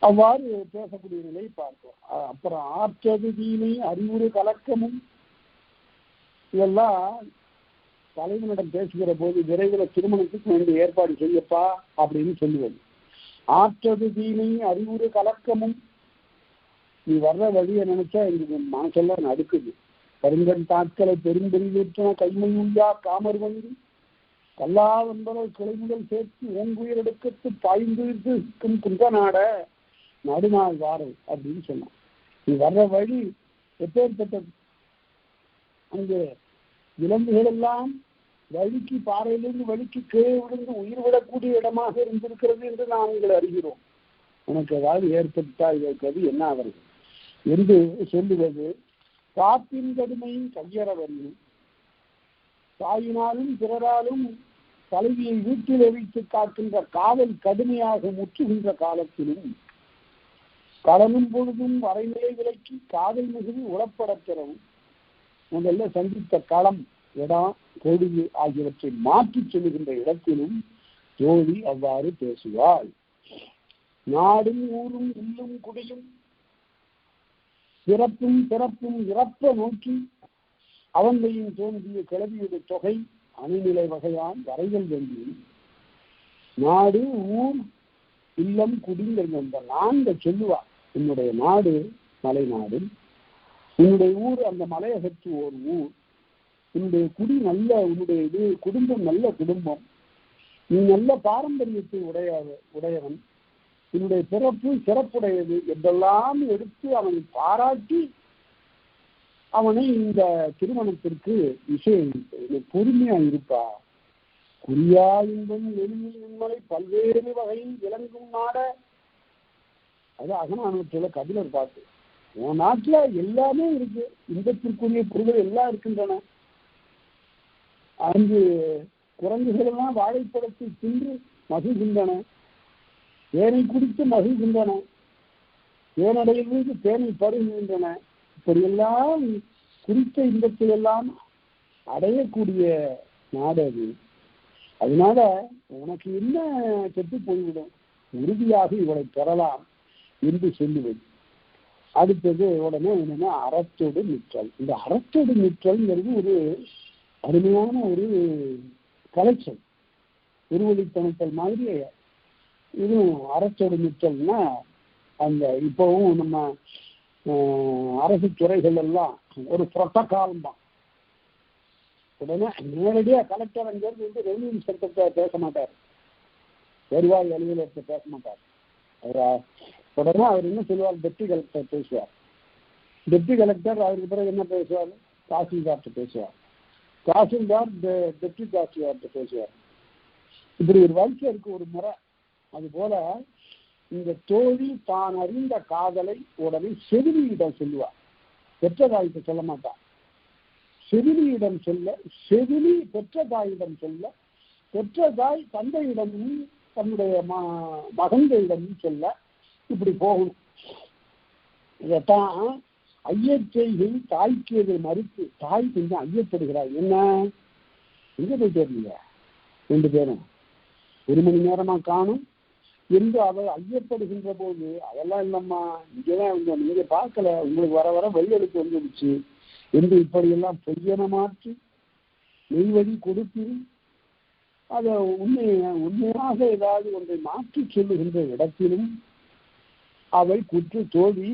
அவ்வாறு பேசக்கூடிய நிலை பார்க்கிறோம். அப்புறம் ஆற்றது தீமை அறிவுறு கலக்கமும் இதெல்லாம் தலைவனிடம் பேசுகிற போது விரைவில் திருமணத்துக்கு வேண்டிய ஏற்பாடு செய்யப்பா அப்படின்னு சொல்லுவது. ஆற்றது தீமை அறிவுறு கலக்கமும், நீ வர்ற வழியை நினைச்சா எங்களுக்கு மனசெல்லாம் நடுக்குது. கருங்கன் தாட்களை பெரும்பெரிவிற்றன கைமையுள்ளா காமர் வந்து கல்லாவென்பதை கிளை முதல் சேர்த்து ஓங்குயிர் எடுக்கத்து பாய்ந்துக்கும் குன்றநாட நடுநாள் வாரல் அப்படின்னு சொன்னான். நீ வர்ற வழி எப்பேற்பட்ட அங்கு விலங்குகள் எல்லாம் வழிக்கு பாறையிலிருந்து வழிக்கு கீழே விழுந்து உயிர் விடக்கூடிய இடமாக இருந்திருக்கிறது என்று நாங்கள் அறிகிறோம். உனக்கு ஏதாவது ஏற்பட்டா இதற்கு என்ன ஆகிறது என்று சொல்லுவது. காப்பின் கடுமையும் கையறவரையும் தாயினாலும் பிறராலும் தலைவியை வீட்டில் வைத்து காக்கின்ற காவல் கடுமையாக முற்றுகின்ற காலத்திலும் கடனும் பொழுதும் வரைநிலை விலக்கி காதல் மிகுதி உளப்படத் பெறவும் முதல்ல சந்தித்த களம் இடம் பொழுது ஆகியவற்றை மாற்றிச் சொல்லுகின்ற இடத்திலும் தோழி அவ்வாறு பேசுவாள். நாடும் ஊரும் இல்லும் குடியும் பிறப்பும் பிறப்பும் இறப்ப நோக்கி அவந்தையும் தோன்றிய கிளவியுடைய தொகை அணிநிலை வகையான் வரைதல் வேண்டியும் நாடு ஊர் இல்லம் குடிங்கிறது அந்த நான்க சொல்லுவா. உன்னுடைய நாடு மலைநாடு, உன்னுடைய ஊர் அந்த மலையகத்து ஒரு ஊர், உன்னுடைய குடி நல்ல, உன்னுடைய இது குடும்பம் நல்ல குடும்பம், நீ நல்ல பாரம்பரியத்தை உடையவன், என்னுடைய பிறப்பு சிறப்புடையது என்றெல்லாம் எடுத்து அவனை பாராட்டி அவனை இந்த திருமணத்திற்கு பொறுமையா இருப்பா. குறியா இன்பம் எளியில் உண்மலை பல்வேறு வகையில் விளங்கும் நாட. அது அகநானூற்றுல கபிலர் பாட்டு. உன் நாட்டுல எல்லாமே இருக்கு, இன்பத்திற்குரிய பொருள்கள் எல்லாம் இருக்கின்றன. அங்கு குரங்குகள் எல்லாம் வாழைப்பழத்தை தின்று மகிழ்கின்றன, தேனை குடித்து மகிழ்கின்றன, தேனடையிலிருந்து தேனை பருகுகின்றன. இப்படியெல்லாம் குறித்த இன்பத்தை எல்லாம் அடையக்கூடிய நாடு அது. அதனால உனக்கு என்ன கெட்டு போய்விடும், உறுதியாக இவளை பெறலாம் என்று சொல்லுவது. அடுத்தது உடனே என்னன்னா அறத்தோடு நிற்றல். இந்த அறத்தோடு நிற்றல்ங்கிறது ஒரு அருமையான ஒரு கலெக்ஷன், திருவள்ளித்தனத்தல் மாதிரி இதுவும் அறத்தோடு நிற்றல்னா அந்த இப்பவும் நம்ம அரசு துறைகள் எல்லாம் ஒரு புரோட்டோகால் தான். உடனே நேரடியா கலெக்டர் அங்கிருந்து வந்து ரெவன்யூ இன்ஸ்பெக்டர்கிட்ட பேச மாட்டார், வருவாய் அலுவலகத்தை பேச மாட்டார். உடனே அவர் என்ன சொல்லுவார், டெப்டி கலெக்டர் பேசுவார். டெப்டி கலெக்டர் அவருக்கு பிறகு என்ன பேசுவார், தாசில்தார்கிட்ட பேசுவார். தாசில்தார் டெப்டி தாசில்தார்கிட்ட பேசுவார். இப்படி ஒரு வரிசை இருக்கு, ஒரு முறை. அது போல இந்த தோழி தான் அறிந்த காதலை உடனே செவிலியிடம் சொல்லுவார். பெற்ற தாயிட்ட சொல்ல மாட்டான். செவிலியிடம் சொல்ல, செவிலி பெற்ற தாயிடம் சொல்ல, பெற்ற தாய் தந்தையிடமும் தன்னுடைய மகன்களிடமும் சொல்ல, இப்படி போகணும். இதைத்தான் ஐயச்செய்கை தாய்க்கு எதை மறுத்து தாய் கொஞ்சம் ஐயப்படுகிறார். என்ன எங்க போயிட்டு இருந்தீங்க ரெண்டு பேரும், ஒரு மணி நேரமா காணும் என்று அவள் ஐயப்படுகின்ற போது, அதெல்லாம் இல்லம்மா இங்கதான் இருந்தோம், நீங்க பார்க்கல, உங்களுக்கு வர வர வெள்ளெடுத்து வந்துடுச்சு என்று இப்படியெல்லாம் பொய்யன மாற்றி நெய்வழி கொடுத்து அதை உண்மையாக ஏதாவது ஒன்றை மாற்றி சொல்லுகின்ற இடத்திலும் அவள் தோல்வி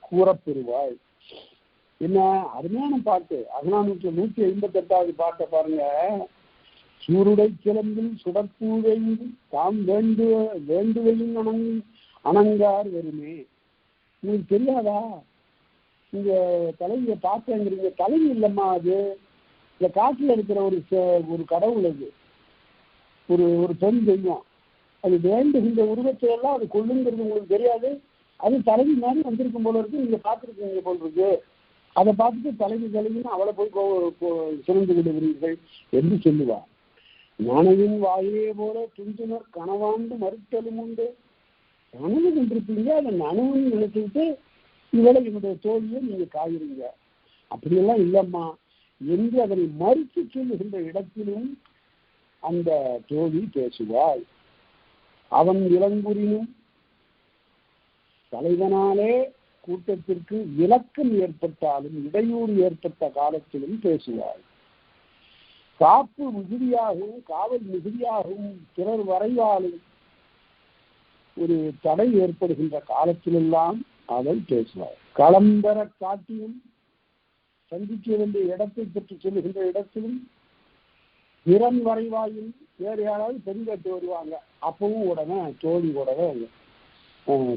கூறப்பெறுவாள். என்ன அருமையான பாட்டு. அகநானூற்று 158வது பாட்டை பாருங்க. சூருடை கிளம்பில் சுடற்பூவைந்து தாம் வேண்டுவையும் அணங்கார் வருமே. உங்களுக்கு தெரியாதா, நீங்க தலைவியை பார்த்தேங்கிறீங்க, தலைவி இல்லம்மா, அது இந்த காட்டில் இருக்கிற ஒரு கடவுள், அது ஒரு பெண் தெய்வம். அது வேண்டுகின்ற உருவத்தை எல்லாம் அது கொள்ளுங்கிறது உங்களுக்கு தெரியாது. அது தலைவி மாதிரி வந்திருக்கும் போல இருக்கு, நீங்க பார்த்துருக்கீங்க போல் இருக்கு. அதை பார்த்துட்டு தலைவின்னு அவளை போய் சுரந்து விடுகிறீர்கள் என்று சொல்லுவார். ஞானவின் வாயே போல துஞ்சுனர் கனவாண்டு மறுத்தலும் உண்டு. கனவு கொண்டிருப்பீங்க, அதை நனவுன்னு நினைச்சுட்டு இவளை என்னுடைய தோழியை நீங்க காய்கிறீங்க. அப்படியெல்லாம் இல்லம்மா என்று அதனை மறுத்து சொல்லுகின்ற இடத்திலும் அந்த தோழி பேசுவாள். அவன் இளங்குறினும் தலைவனாலே கூட்டத்திற்கு விலக்கம் ஏற்பட்டாலும் இடையூறு ஏற்பட்ட காலத்திலும் பேசுவார். காப்பு மிகுதியாகவும் காவல் மிகுதியாகவும் பிறர் வரைவாலும் ஒரு தடை ஏற்படுகின்ற காலத்திலெல்லாம் அவள் பேசுவார். களம்பெற காட்டியும் சந்திக்க வேண்டிய இடத்தை பற்றி சொல்லுகின்ற இடத்திலும் திறன் வரைவாயும் வேறு யாராவது பெண் கட்டு வருவாங்க, அப்பவும் உடனே தோழி உடனே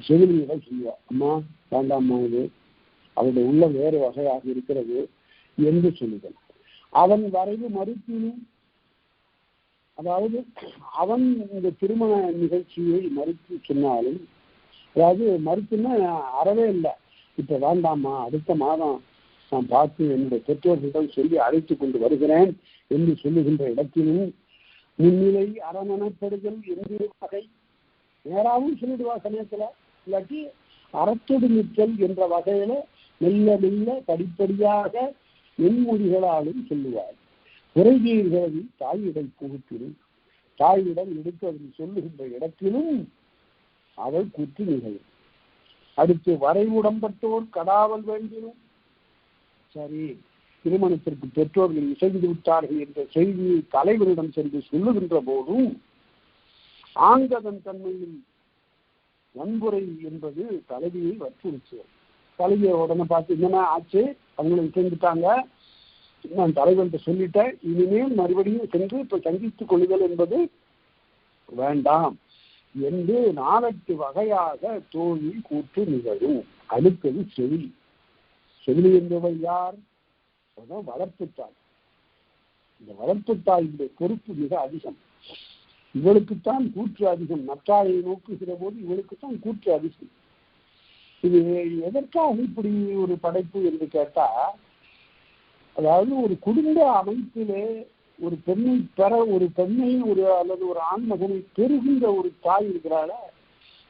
செவிலியிடம் சொல்லுவார், அம்மா வேண்டாம்மா, இது அவருடைய உள்ள வேறு வகையாக இருக்கிறது என்று சொல்லுதல். அவன் வரைவு மறுப்பினும், அதாவது அவன் இந்த திருமண நிகழ்ச்சியை மறுத்து சொன்னாலும், அதாவது மறுப்புன்னா அறவே இல்லை, இப்ப வேண்டாமா, அடுத்த மாதம் நான் பார்த்து என்னுடைய பெற்றோர்களிடம் சொல்லி அழைத்து கொண்டு வருகிறேன் என்று சொல்லுகின்ற இடத்திலும் முன்னிலை அறமனப்படுதல் என்று வகை நேராகவும் சொல்லிடுவா சமயத்துல, இல்லாட்டி அறத்தொடு நிற்றல் என்ற வகையில மெல்ல மெல்ல படிப்படியாக மென்மொழிகளாலும் சொல்லுவார். குறைதீர்களை தாயிடம் புகுத்திலும் தாயிடம் எடுப்பதில் சொல்லுகின்ற இடத்திலும் அவள் குற்று நிகழும். அடுத்து வரைவுடம்பட்டோர் கடாவல் வேண்டினும், சரி திருமணத்திற்கு பெற்றோர்கள் இசைந்து விட்டார்கள் என்ற செய்தியை தலைவரிடம் சென்று சொல்லுகின்ற போதும் ஆங்கதன் தன்மையில் வன்முறை என்பது தலைவியை வற்புறுத்துவது. தலைவியை உடனே பார்த்து என்னன்னா ஆச்சு, அவங்களை இசைந்துட்டாங்க, நான் தலைவர்கிட்ட சொல்லிட்டேன், இனிமேல் மறுபடியும் சென்று இப்ப சந்தித்துக் கொள்ளுதல் என்பது வேண்டாம் என்று 4 வகையாக தோழி கூற்று நிகழும். அடுத்தது செவிலி. செவிலி என்பவள் யார்? வளர்ப்புத்தாய். இந்த வளர்ப்புத்தாயுடைய பொறுப்பு மிக அதிகம். இவளுக்குத்தான் கூற்று அதிகம். நற்றாயை நோக்குகிற போது இவளுக்குத்தான் கூற்று அதிகம். இது எதற்காக இப்படி ஒரு படைப்பு என்று கேட்டா, அதாவது ஒரு குடும்ப அமைப்பிலே ஒரு பெண்ணை பெற, ஒரு பெண்ணை அல்லது ஒரு ஆண் மகனை பெறுகின்ற ஒரு தாய் இருக்கிறாள,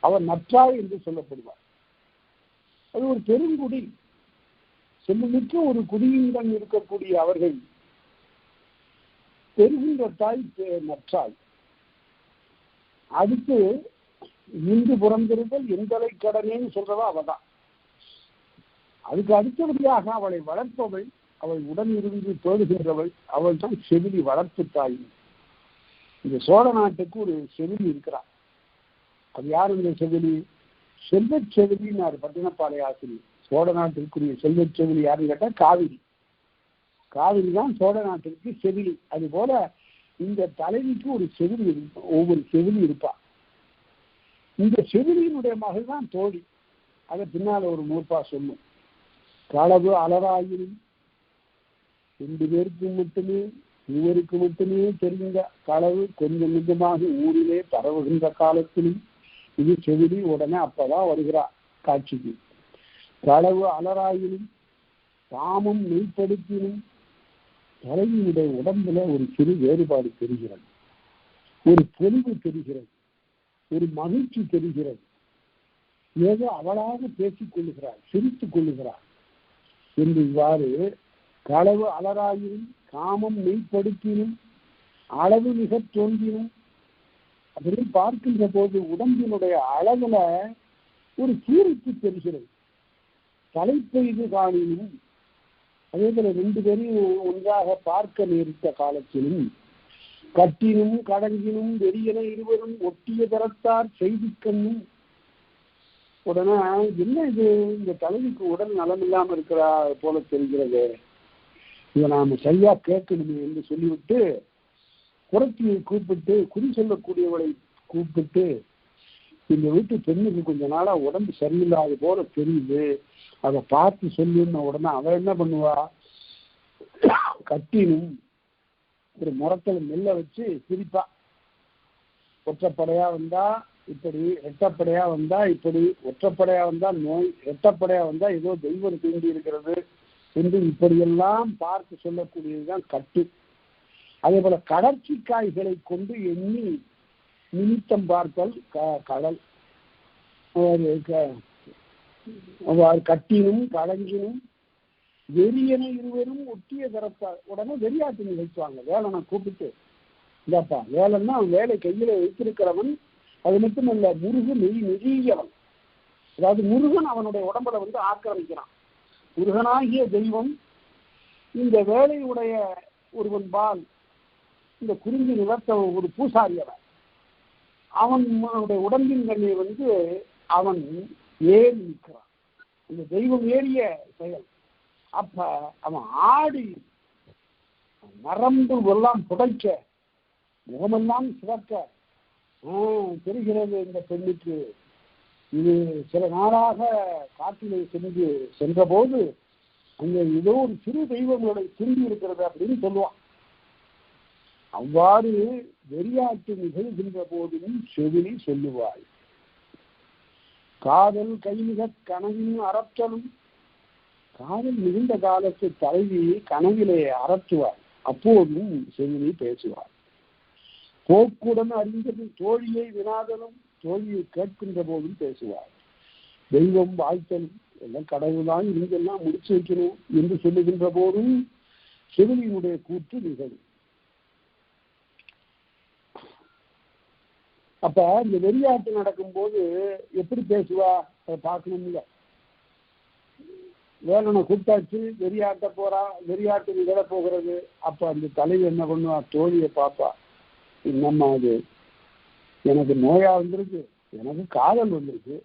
அவர் நற்றாய் என்று சொல்லப்படுவார். அது ஒரு பெருங்குடி, செல்லுமிக்க ஒரு குடியிடம் இருக்கக்கூடிய அவர்கள் பெறுகின்ற தாய் நற்றாய். அடுத்து இன்று புறந்திருந்தல் எந்தலை கடனேன்னு சொல்றதா அவதான். அதுக்கு அடுத்தபடியாக அவளை வளர்ப்பவள், அவள் உடன் இருந்து தேடுகின்றவள், அவள் தான் செவிலி, வளர்ப்பு தாய். இந்த சோழ நாட்டுக்கு ஒரு செவிலி இருக்கிறார். அது யார் இந்த செவிலி? செல்வச் செவிலின்னாரு பட்டினப்பாளைய ஆசிரியர். சோழ நாட்டிற்குரிய செல்வச் செவிலி யாருன்னு கேட்டா காவிரி. காவிரி தான் சோழ நாட்டிற்கு செவிலி. அது போல இந்த தலைவிக்கு ஒரு செவிலி, ஒவ்வொரு செவிலி இருப்பா. இந்த செவிலியினுடைய மகள் தான் தோழி. அதை பின்னால ஒரு நூற்பா சொல்லும். களவு அலராயினும் 2 பேருக்கு மட்டுமே, மூவருக்கு மட்டுமே தெரிந்த களவு கொஞ்சம் கொஞ்சமாக ஊரிலே பரவுகின்ற காலத்திலும் இது செவிலி உடனே அப்பதான் வருகிறார் காட்சிக்கு. களவு அலராயினும் தாமம் மெய்ப்படுத்தினும் தலைவியுடைய உடம்புல ஒரு சிறு வேறுபாடு தெரிகிறது, ஒரு பொலிவு தெரிகிறது, ஒரு மகிழ்ச்சி தெரிகிறது. ஏதோ அவளாக பேசிக் கொள்ளுகிறார், சிரித்துக் கொள்ளுகிறார் என்று இவ்வாறு களவு அலராயினும் காமம் மெய்ப்படுத்தினும் அளவு மிக தோன்றினும் அப்படி பார்க்கின்ற போது உடம்பினுடைய அளவுல ஒரு சீர்த்து தெரிகிறது. தலைப்பெய்து காணினும் அதே போல 2 பேரையும் ஒன்றாக பார்க்க நேரிட்ட காலத்திலும் கட்டினும் கடங்கினும் வெறியன இருவரும் ஒட்டிய தரத்தார் செய்தி கண்ணும். உடனே என்ன இது, இந்த தலைவிக்கு உடல் நலம் இல்லாம இருக்கிறா போல தெரிகிறது, இதை நாம சரியா கேட்கணுமே என்று சொல்லிவிட்டு புறத்தியை கூப்பிட்டு, குறி சொல்லக்கூடியவளை கூப்பிட்டு, இந்த வீட்டு பெண்ணுக்கு கொஞ்ச நாளா உடம்பு சரியில்லாத போல தெரியுது, அதை பார்த்து சொல்லுன்னு உடனே அவ என்ன பண்ணுவா, கட்டினும் ஒரு முறத்துல நெல்ல வச்சு சிரிப்பா. ஒற்றைப்படையா வந்தா இப்படி, இரட்டைப்படையா வந்தா இப்படி, ஒற்றைப்படையா வந்தா நோய், இரட்டைப்படையா வந்தா ஏதோ தெய்வம் தூண்டி இருக்கிறது என்று இப்படியெல்லாம் பார்த்து சொல்லக்கூடியதுதான் கட்டு. அதே போல கடற்சி காய்களை கொண்டு எண்ணி நிமித்தம் பார்த்தல் கடல். கட்டினும் கலங்கினும் வெறியன இருவரும் ஒட்டிய தரத்தார். உடனே வெறியாட்டு நிகழ்த்துவாங்க. வேலனை கூப்பிட்டு, இதாப்பா வேலைன்னா அவன் வேலை கையில வைத்திருக்கிறவன், அது மட்டுமல்ல முருகு நெய் நெறியவன். அதாவது முருகன் அவனுடைய உடம்புல வந்து ஆக்கிரமிக்கிறான். முருகனாகிய தெய்வம் இந்த வேலையுடைய ஒருவன் பால் இந்த குறிஞ்சி நிலத்த ஒரு பூசாரி அவனுடைய உடம்பின் கண்ணை வந்து அவன் ஏறி நிற்கிறான். இந்த தெய்வம் ஏறிய செயல். அப்ப அவன் ஆடி நரம்பு எல்லாம் புடைக்க, முகமெல்லாம் சிவக்க தெரிகிறது இந்த பெண்ணுக்கு. இது சில நாளாக காட்டிலே சென்ற போது அங்க ஏதோ ஒரு சிறு தெய்வங்களுடைய திரும்பி இருக்கிறது அப்படின்னு சொல்லுவான். அவ்வாறு வெறியாட்டு நிகழ்கின்ற போதும் செவிலி சொல்லுவாள், காதல் கைமிக கனவின் அறற்றலும். காதல் மிகுந்த காலத்து தலைவி கனவிலே அறற்றுவாள். அப்போதும் செவிலி பேசுவாள். போக்குடன் அறிந்தது தோழியை வினாதலும். தோழியை கேட்கின்ற போதும் பேசுவாள். தெய்வம் வாழ்த்தலும் எல்லாம் கடவுள்தான் இங்கெல்லாம் முடிச்சு வைக்கணும் என்று சொல்லுகின்ற போதும் செவிலியினுடைய கூற்று நிகழும். அப்ப இந்த வெறியாட்டு நடக்கும் போது எப்படி பேசுவா அதை பார்க்கணும்ல. வேலனை கூப்பிட்டாச்சு, வெறியாட்ட போறா, வெறியாட்டு நிகழ போகிறது. அப்ப அந்த தலைவி என்ன பண்ணுவா, தோழியை பார்ப்பா, என்னம்மா அது, எனக்கு நோயா வந்திருக்கு, எனக்கு காதல் வந்திருக்கு,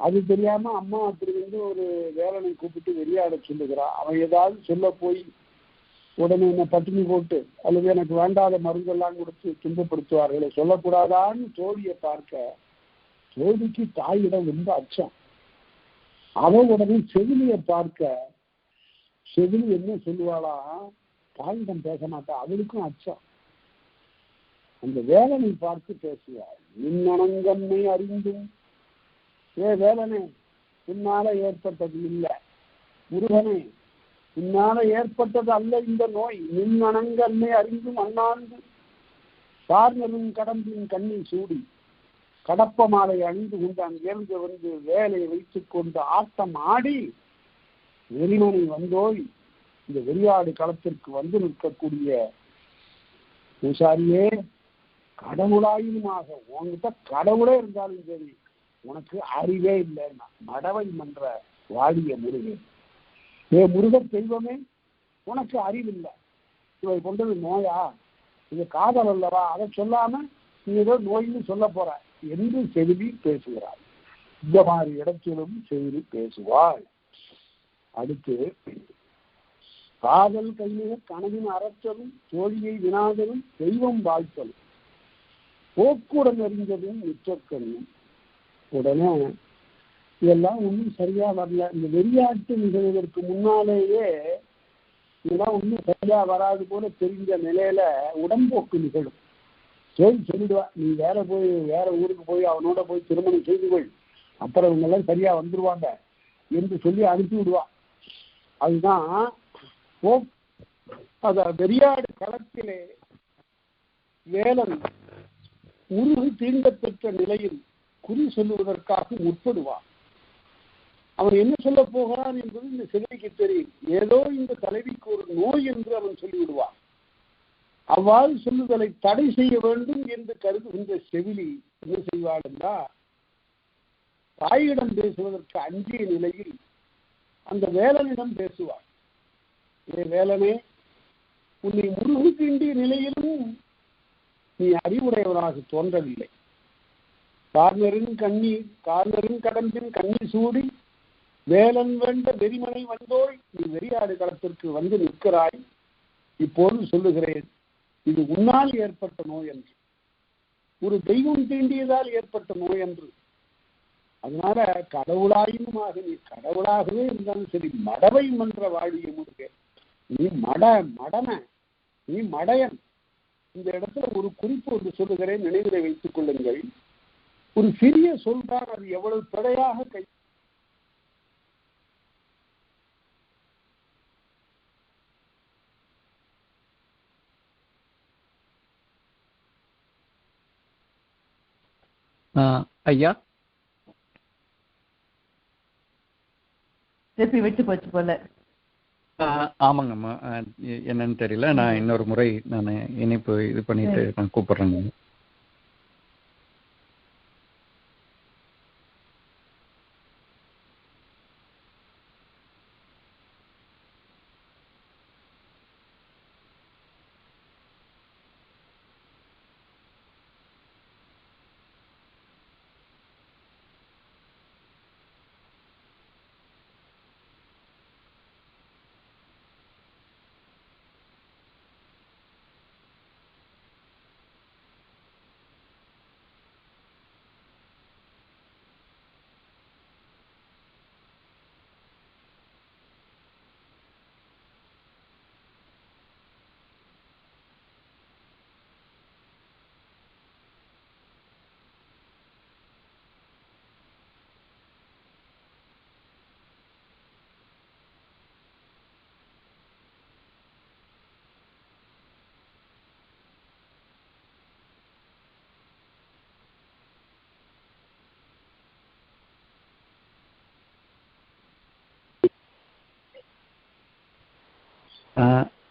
அது தெரியாம அம்மா அப்படி வந்து ஒரு வேலனை கூப்பிட்டு வெறியாட சொல்லுகிறா. அவன் ஏதாவது சொல்ல போய் உடனே என்ன பட்டினி போட்டு அல்லது எனக்கு வேண்டாத மருந்தெல்லாம் கொடுத்து துன்பப்படுத்துவார்களை சொல்லக்கூடாதான்னு தோழியை பார்க்க தோழிக்கு தாயிடம் ரொம்ப அச்சம். அவன் உடனே செவிலியை பார்க்க செவிலி என்ன சொல்லுவாளா, தாயிடம் பேச மாட்டா, அவளுக்கும் அச்சம். அந்த வேலனை பார்த்து பேசுவாள். மின்னணங்கன்மை அறிந்தும், வேலனே உன்னால ஏற்பட்டது இல்லை, முருகனே உன்னால ஏற்பட்டது அல்ல இந்த நோய். மின்னணங்கன்மை அறிந்தும் அண்ணாந்து சார்நரும் கடம்பின் கண்ணை சூடி கடப்ப மாலை அணிந்து கொண்டு அங்கிருந்து வந்து வேலையை வைத்துக் கொண்டு ஆட்டம் ஆடி வெறிமனை வந்தோய் இந்த வெறியாடு களத்திற்கு வந்து நிற்கக்கூடிய பூசாரியே, கடவுளாயினுமாக உன்கிட்ட கடவுளே இருந்தாலும் சரி உனக்கு அறிவே இல்லைன்னா மடவை மன்ற வாடிய முருகன். முருகன் தெய்வமே உனக்கு அறிவில்லை, இவை கொண்டது நோயா, இது காதல் அல்லவா, அதை சொல்லாம நீ ஏதோ நோயின்னு சொல்ல போற என்று செவிலி பேசுகிறாள். இந்த மாதிரி இடத்திலும் செவிலி பேசுவாள். அடுத்து காதல் கைமிக கனவின் அறற்றலும் தோழியை வினாதலும் தெய்வம் வாழ்த்தலும் போக்குடன் அறிந்ததும் மிச்சக்கண்ணும். உடனே இதெல்லாம் ஒன்றும் சரியா வரல. இந்த வெறியாட்டு நிகழ்வதற்கு முன்னாலேயே இதெல்லாம் ஒன்றும் சரியா வராது போல தெரிஞ்ச நிலையில உடம்போக்கு நிகழும். சொல்லிடுவா, நீ வேற ஊருக்கு போய் அவனோட போய் திருமணம் செய்து கொள், அப்புறம் இவங்கெல்லாம் சரியா வந்துருவாங்க என்று சொல்லி அனுப்பி விடுவா. அதுதான் அத வெறியாடு களத்திலே வேலன் முருகு தீண்டப்பெற்ற நிலையில் குறி சொல்லுவதற்காக முற்படுவான். அவன் என்ன சொல்ல போகிறான் என்பது இந்த சிலைக்கு தெரியும். ஏதோ இந்த தலைவிக்கு ஒரு நோய் என்று அவன் சொல்லிவிடுவான். அவ்வாறு சொல்லுதலை தடை செய்ய வேண்டும் என்று கருதுகின்ற செவிலி என்ன செய்வாள் என்றால், தாயிடம் பேசுவதற்கு அஞ்சிய நிலையில் அந்த வேலனிடம் பேசுவாள். வேலனே, உன்னை முருகு தீண்டிய நிலையிலும் நீ அறிவுடையவனாக தோன்றவில்லை. கார்னரின் கடம்பின் கண்ணி சூடி வேலன் வேண்ட வெறிமனை வந்தோய் நீ வெறியாடு களத்திற்கு வந்து நிற்கிறாய். இப்போது சொல்லுகிறேன், இது உன்னால் ஏற்பட்ட நோய் என்று, ஒரு தெய்வம் தீண்டியதால் ஏற்பட்ட நோய் என்று. அதனால கடவுளாயினுமாக நீ கடவுளாகவே இருந்தாலும் சரி மடவை மன்ற வாழிய முருகே, நீ நீ மடையன். இந்த இடத்துல ஒரு குறிப்பு ஒன்று சொல்லுகிறேன், நினைவிலை வைத்துக் கொள்ளுங்கள். ஒரு சிறிய சொல்தான் அது எவ்வளவு தடையாக கை ஐயா விட்டு போச்சு போல. ஆமாங்கம்மா, என்னன்னு தெரியல. நான் இன்னொரு முறை நான் இணைப்பு இது பண்ணிட்டு நான் கூப்பிடுறேங்க.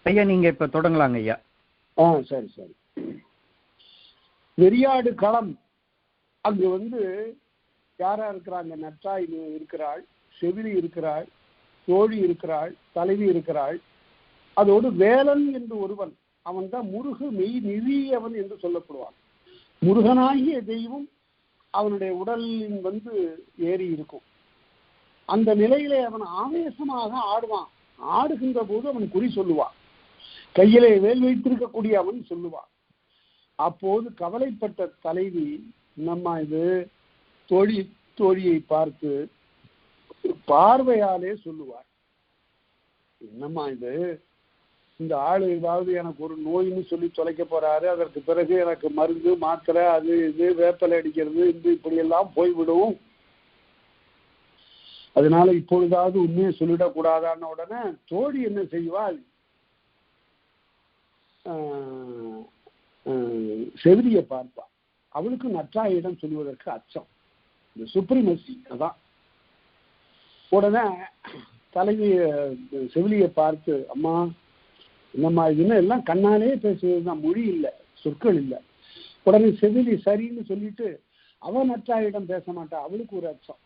ஐயா நீங்க இப்ப தொடங்கலாங்க ஐயா. சரி சரி. வெறியாடு களம் அங்கு யாரா இருக்கிறாங்க? நற்றாய் இருக்கிறாள், செவிலி இருக்கிறாள், தோழி இருக்கிறாள், தலைவி இருக்கிறாள். அதோடு வேலன் என்று ஒருவன், அவன் தான் முருகு மெய் நெறியவன் என்று சொல்லப்படுவான். முருகனாகிய தெய்வம் அவனுடைய உடலின் ஏறி இருக்கும். அந்த நிலையிலே அவன் ஆவேசமாக ஆடுவான். ஆடுகின்ற போது அவன் குறி சொல்லுவான், கையிலே வேல் வைத்திருக்கக்கூடிய அவன் சொல்லுவான். அப்போது கவலைப்பட்ட தலைவி நம்ம தோழியை பார்த்து பார்வையாலே சொல்லுவார், என்னம்மா இந்த ஆளு ஏதாவது எனக்கு ஒரு நோயின்னு சொல்லி தொலைக்க போறாரு, அதற்கு பிறகு எனக்கு மருந்து மாத்திரை அது இது வேப்பலை அடிக்கிறது இப்படி எல்லாம் போய்விடும், அதனால இப்பொழுதாவது உண்மையை சொல்லிடக்கூடாதான உடனே தோழி என்ன செய்வாள், செவிலியை பார்ப்பா. அவளுக்கு நற்றாயிடம் சொல்லுவதற்கு அச்சம், இந்த சுப்ரீமசி. அதான் உடனே தலைவி செவிலியை பார்த்து, அம்மா என்னம்மா இதுன்னு எல்லாம் கண்ணாலே பேசுவதுதான், மொழி இல்லை, சொற்கள் இல்லை. உடனே செவிலி சரின்னு சொல்லிட்டு அவ நற்றாயிடம் பேச மாட்டா, அவளுக்கு ஒரு அச்சம்.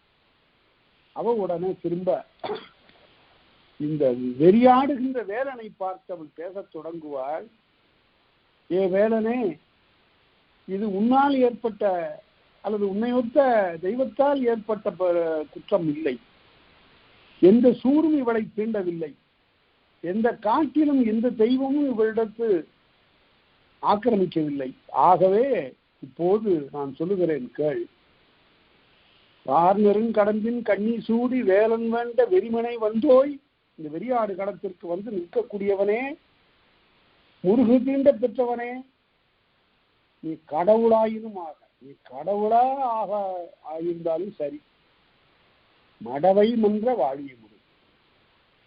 அவ உடனே திரும்ப இந்த வெறியாடுகின்ற வேலனை பார்த்து அவள் பேசத் தொடங்குவாள். ஏ வேலனே, இது உன்னால் ஏற்பட்ட அல்லது உன்னையொத்த தெய்வத்தால் ஏற்பட்ட குற்றம் இல்லை. எந்த சூரும் இவளை தீண்டவில்லை. எந்த காட்டிலும் எந்த தெய்வமும் இவளிடத்து ஆக்கிரமிக்கவில்லை. ஆகவே இப்போது நான் சொல்லுகிறேன் கேள். பார்நெருங் கடம்பின் கண்ணி சூடி வேலன் வேண்ட வெறிமனை வந்தோய். இந்த வெறியாடு கடத்திற்கு நிற்கக்கூடியவனே, முருகு தீண்ட பெற்றவனே, நீ கடவுளாயினும் ஆக, நீ கடவுளா ஆக ஆயிருந்தாலும் சரி, மடவை மன்ற வாழிய முடி,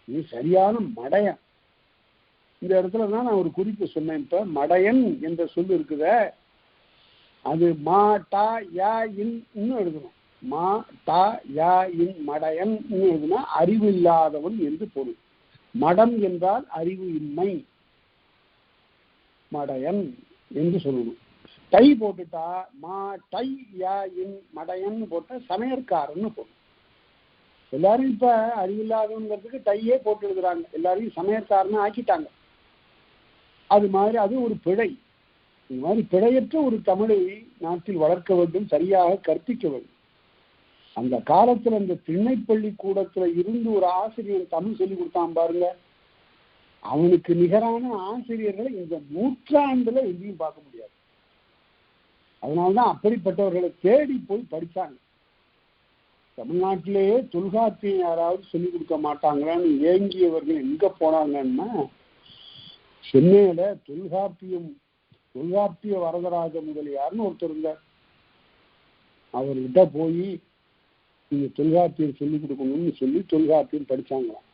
நீ சரியான மடையன். இந்த இடத்துல தான் நான் ஒரு குறிப்பு சொன்னேன். இப்ப மடையன் என்ற சொல் இருக்குத, அது மா டா யா இன்னு எழுதணும். மா டா யா இன் மடையன் எழுதுனா அறிவு இல்லாதவன் என்று பொருள். மடம் என்றால் அறிவு இன்மை, மடையன் என்று சொல்லணும். டை போட்டுட்டா மா டை யா இன் மடையன் போட்ட சமையற்காரன்னு பொருள். எல்லாரும் இப்ப அறிவில்லாதவங்கிறதுக்கு டையே போட்டு எழுதுறாங்க, எல்லாரையும் சமையற்காரன்னு ஆக்கிட்டாங்க. அது மாதிரி அது ஒரு பிழை. இது மாதிரி பிழையற்ற ஒரு தமிழை நாட்டில் வளர்க்க வேண்டும், சரியாக கற்பிக்க வேண்டும். அந்த காலத்துல அந்த திண்ணைப்பள்ளி கூடத்துல இருந்து ஒரு ஆசிரியர் தமிழ் சொல்லி கொடுத்தான் பாருங்க, அவனுக்கு நிகரான ஆசிரியர்களை இந்த நூற்றாண்டுல எங்கேயும் பார்க்க முடியாது. அதனால்தான் அப்படிப்பட்டவர்களை தேடி போய் படிச்சாங்க. தமிழ்நாட்டிலேயே தொல்காப்பியம் யாராவது சொல்லிக் கொடுக்க மாட்டாங்களான்னு ஏங்கியவர்கள் எங்க போனாங்கன்னா, சென்னையில தொல்காப்பிய வரதராஜ முதலியார்னு ஒருத்தர் இருந்தார். அவர்கிட்ட போய் நீங்க தொல்காப்பியம் சொல்லிக் கொடுக்கணும்னு சொல்லி தொல்காப்பியம் படிச்சாங்களாம்.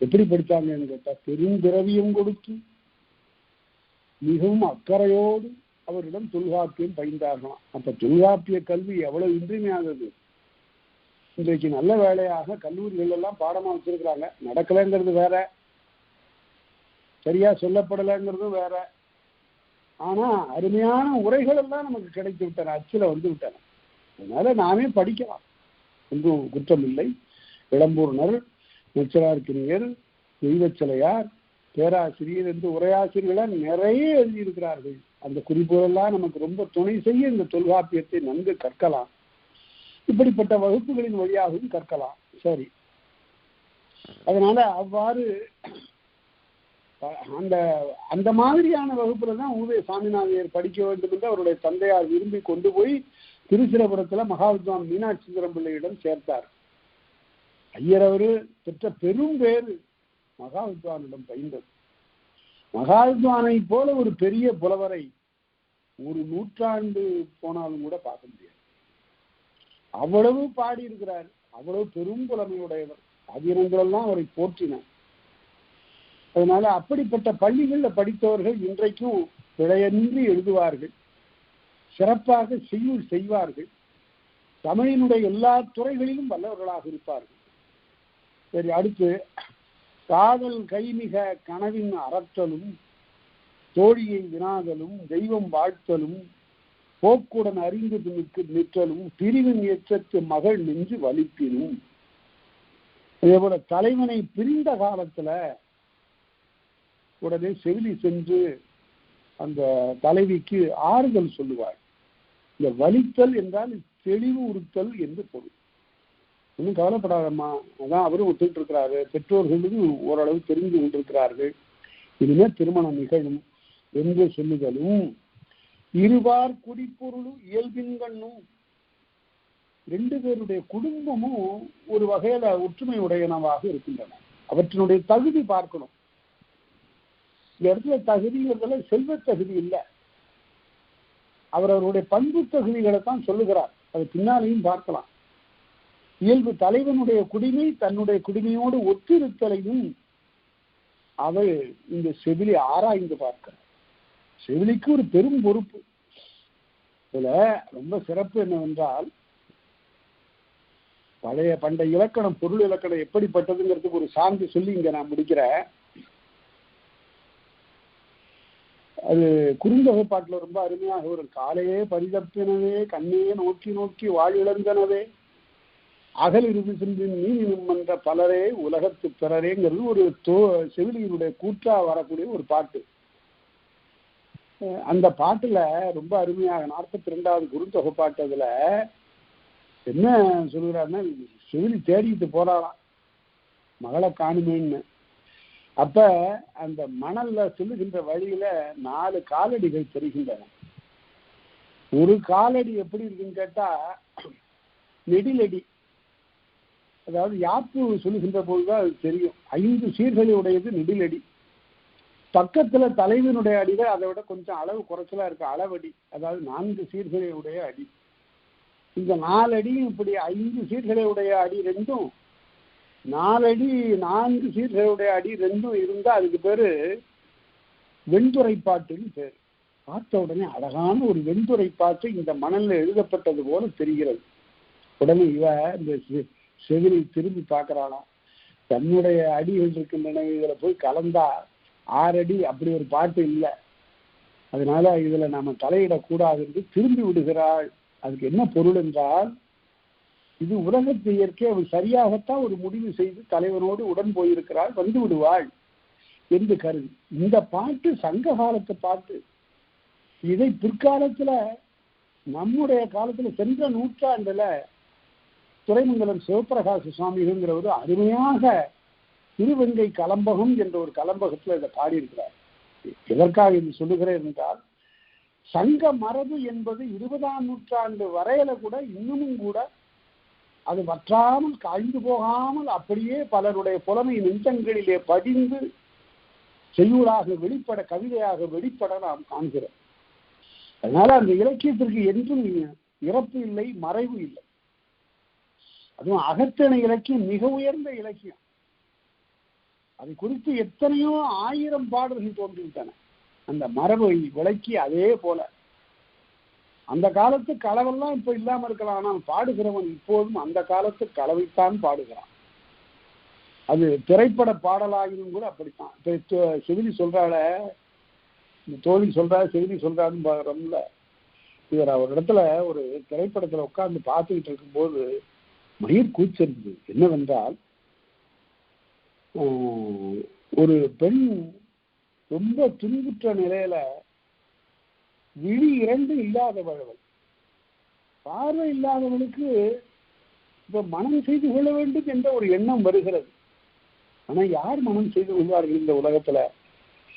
எப்படி படிச்சாங்கன்னு கேட்டா, பெருந்திரவியம் கொடுத்து மிகவும் அக்கறையோடு அவரிடம் தொல்காப்பியம் பயின்றார்களாம். அப்ப தொல்காப்பிய கல்வி எவ்வளவு இன்றியமையாதது. இன்றைக்கு நல்ல வேலையாக கல்லூரிகள் எல்லாம் பாடமா வச்சிருக்கிறாங்க. நடக்கலைங்கிறது வேற, சரியா சொல்லப்படலைங்கிறதும் வேற. ஆனா அருமையான உரைகள் எல்லாம் நமக்கு கிடைத்து விட்டன, அச்சில விட்டன. அதனால நாமே படிக்கலாம், ஒன்றும் குற்றம் இல்லை. இளம்பூர்ணர், நெச்சலார்க்கினியர், தெய்வச்சிலையார், பேராசிரியர் என்று உரையாசிரியர்களால் நிறைய எழுதியிருக்கிறார்கள். அந்த குறிப்புகளெல்லாம் நமக்கு ரொம்ப துணை செய்ய இந்த தொல்காப்பியத்தை நன்கு கற்கலாம். இப்படிப்பட்ட வகுப்புகளின் வழியாகவும் கற்கலாம். சரி, அதனால அவ்வாறு அந்த மாதிரியான வகுப்புல தான் ஊவே சாமிநாதையர் படிக்க வேண்டும் என்று அவருடைய தந்தையார் விரும்பி கொண்டு போய் திருச்சிரபுரத்துல மகாவித்வான் மீனாட்சி சுந்தரம் பிள்ளையிடம் சேர்த்தார். ஐயர் அவரு பெற்ற பெரும் பேரு மகாவித்வானிடம் பயின்றது. மகாவித்வானை போல ஒரு பெரிய புலவரை ஒரு நூற்றாண்டு போனாலும் கூட பார்க்க முடியாது. அவ்வளவு பாடி இருக்கிறார், அவ்வளவு பெரும் புலமையுடையவர். ஆதீனங்களெல்லாம் அவரை போற்றினார். அதனால அப்படிப்பட்ட பள்ளிகள்ல படித்தவர்கள் இன்றைக்கும் பிழையின்றி எழுதுவார்கள், சிறப்பாக செய்வார்கள், தமிழினுடைய எல்லா துறைகளிலும் வல்லவர்களாக இருப்பார்கள். சரி, அடுத்து காதல் கைமிக கனவின் அறத்தலும் தோழியை வினாதலும் தெய்வம் வாழ்த்தலும் போக்குடன் அறிந்து நிற்றலும் பிரிவின் எச்சத்து மகள் நின்று வலிப்பினும். இதே போல தலைவனை பிரிந்த காலத்துல உடனே செவிலி சென்று அந்த தலைவிக்கு ஆறுதல் சொல்லுவாள். இந்த வலித்தல் என்றால் தெளிவு உறுத்தல் என்று பொருள். இன்னும் கவலைப்படாதம்மா, அதான் அவரும் ஒத்துக்கிட்டு இருக்கிறாரு, பெற்றோர்களுக்கு ஓரளவு தெரிந்து கொண்டிருக்கிறார்கள், இனிமே திருமணம் நிகழும் என்று சொல்லுதலும், இருவார் குடிப்பொருளும் இயல்பின்கண்ணும், ரெண்டு பேருடைய குடும்பமும் ஒரு வகையில ஒற்றுமை உடையனவாக இருக்கின்றன. அவற்றினுடைய தகுதி பார்க்கணும். இந்த இடத்துல தகுதிங்கிறதுல செல்வ தகுதி இல்லை, அவரவருடைய பண்பு தகுதிகளை தான் சொல்லுகிறார். அது பின்னாலையும் பார்க்கலாம். இயல்பு தலைவனுடைய குடிமை தன்னுடைய குடிமையோடு ஒத்திருத்தலையும் அவள் இந்த செவிலி ஆராய்ந்து பார்க்கிறார். செவிலிக்கு ஒரு பெரும் பொறுப்பு. இதுல ரொம்ப சிறப்பு என்னவென்றால், பண்டைய இலக்கணம் பொருள் இலக்கணம் எப்படிப்பட்டதுங்கிறதுக்கு ஒரு சான்று சொல்லி இங்க நான் முடிக்கிறேன். அது குறுந்தொகை பாட்டுல ரொம்ப அருமையாக ஒரு காலையே பரிதப்பினவே கண்ணையே நோக்கி நோக்கி வாழிழந்தனவே அகல் இறுதி சென்றின் நீனும் என்ற பலரே உலகத்து பிறரேங்கிறது ஒரு செவிலியினுடைய கூற்றா வரக்கூடிய ஒரு பாட்டு. அந்த பாட்டுல ரொம்ப அருமையாக 42வது குறுந்தொகை பாட்டு அதுல என்ன சொல்கிறாருன்னா, செவிலி தேடிட்டு போறாராம் மகளை காணுமேன்னு. அப்ப அந்த மணல்ல செல்லுகின்ற வழியில 4 காலடிகள் தெரிகின்றன. ஒரு காலடி எப்படி இருக்குன்னு கேட்டா நெடிலடி, அதாவது யாப்பு சொல்லுகின்ற போதுதான் அது தெரியும். 5 சீர்களை உடையது நெடிலடி. பக்கத்துல தலைவனுடைய அடிகள் அதை விட கொஞ்சம் அளவு குறைச்சலா இருக்கு, அளவடி, அதாவது 4 சீர்களை உடைய அடி. இந்த 4 அடியும் இப்படி 5 சீர்களை உடைய அடி ரெண்டும் 4 அடி 4 சீர்களுடைய அடி ரெண்டும் இருந்தா அதுக்கு பேரு வெண்துறை பாட்டுன்னு பேரு. பார்த்த உடனே அழகான ஒரு வெண்துறை பாட்டு இந்த மணல்ல எழுதப்பட்டது போல தெரிகிறது. உடனே இந்த செவிலி திரும்பி பார்க்கிறாளாம், தன்னுடைய அடிகள் இருக்கின்றன, இதுல போய் கலந்தா 6 அடி அப்படி ஒரு பாட்டு இல்லை, அதனால இதுல நாம தலையிடக்கூடாது என்று திரும்பி விடுகிறாள். அதுக்கு என்ன பொருள் என்றால், இது உலகத்து இயற்கை, அவள் சரியாகத்தான் ஒரு முடிவு செய்து தலைவனோடு உடன் போயிருக்கிறாள், வந்து விடுவாள் என்று கருதி. இந்த பாட்டு சங்க காலத்து பாட்டு. இதை பிற்காலத்துல நம்முடைய காலத்துல சென்ற நூற்றாண்டுல துறைமங்கலம் சிவபிரகாச சுவாமிகிற ஒரு அருமையாக திருவெங்கை கலம்பகம் என்ற ஒரு கலம்பகத்துல இதை பாடியிருக்கிறார். எதற்காக இது சொல்லுகிறேன் என்றால், சங்க மரபு என்பது 20ஆம் நூற்றாண்டு வரையில கூட இன்னமும் கூட அது வற்றாமல் காய்ந்து போகாமல் அப்படியே பலருடைய புலமை நெஞ்சங்களிலே படிந்து செய்யுளாக வெளிப்பட, கவிதையாக வெளிப்பட நாம் காண்கிறோம். அதனால அந்த இலக்கியத்திற்கு என்றும் இறப்பு இல்லை, மறைவு இல்லை. அதுவும் அகத்திணை இலக்கியம் மிக உயர்ந்த இலக்கியம். அதை குறித்து எத்தனையோ 1000 பாடல்கள் தோன்றிவிட்டன. அந்த மரபை விளக்கி அதே போல அந்த காலத்து களவெல்லாம் இப்ப இல்லாம இருக்கலாம், ஆனால் பாடுகிறவன் இப்போதும் அந்த காலத்து களவைத்தான் பாடுகிறான். அது திரைப்பட பாடலாகினும் கூட அப்படித்தான். செவிலி சொல்றாள, தோழி சொல்றா, செவிலி சொல்றான்னு பாக்குறோம்ல. இவர் ஒரு இடத்துல ஒரு திரைப்படத்துல உட்கார்ந்து பார்த்துக்கிட்டு இருக்கும்போது மயிர் கூச்சரிது. என்னவென்றால், ஒரு பெண் ரொம்ப துன்புற்ற நிலையில விழி 2 இல்லாதவள், பார்வை இல்லாதவளுக்கு இப்ப மனம் செய்து கொள்ள வேண்டும் என்ற ஒரு எண்ணம் வருகிறது. ஆனா யார் மனம் செய்து கொள்வார்கள் இந்த உலகத்துல?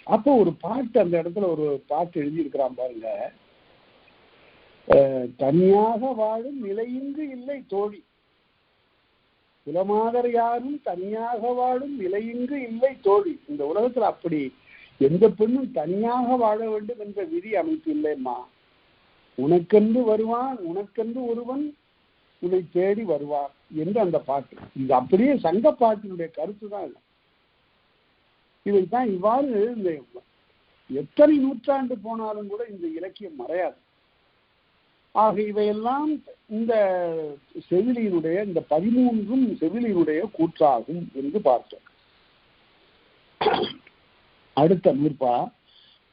அப்போ ஒரு பாட்டு, அந்த இடத்துல ஒரு பாட்டு எழுதியிருக்கிறான் பாருங்க. தனியாக வாழும் நிலையின்றி இல்லை தோழி, குலமாதர் யாரும் தனியாக வாழும் நிலையின்றி இல்லை தோழி. இந்த உலகத்துல அப்படி எந்த பெண்ணும் தனியாக வாழ வேண்டும் என்ற விதி அமைப்பு இல்லைம்மா. உனக்கென்று வருவான், உனக்கென்று ஒருவன் உன்னை தேடி வருவார் என்று அந்த பாட்டு. இது அப்படியே சங்க பாட்டினுடைய கருத்து தான். இதைத்தான் இவ்வாறு இந்த எத்தனை நூற்றாண்டு போனாலும் கூட இந்த இலக்கியம் மறையாது. ஆக இவையெல்லாம் இந்த செவிலியினுடைய, இந்த 13ம் செவிலியினுடைய கூற்றாகும் என்று பார்த்தோம். அடுத்த நூற்பா,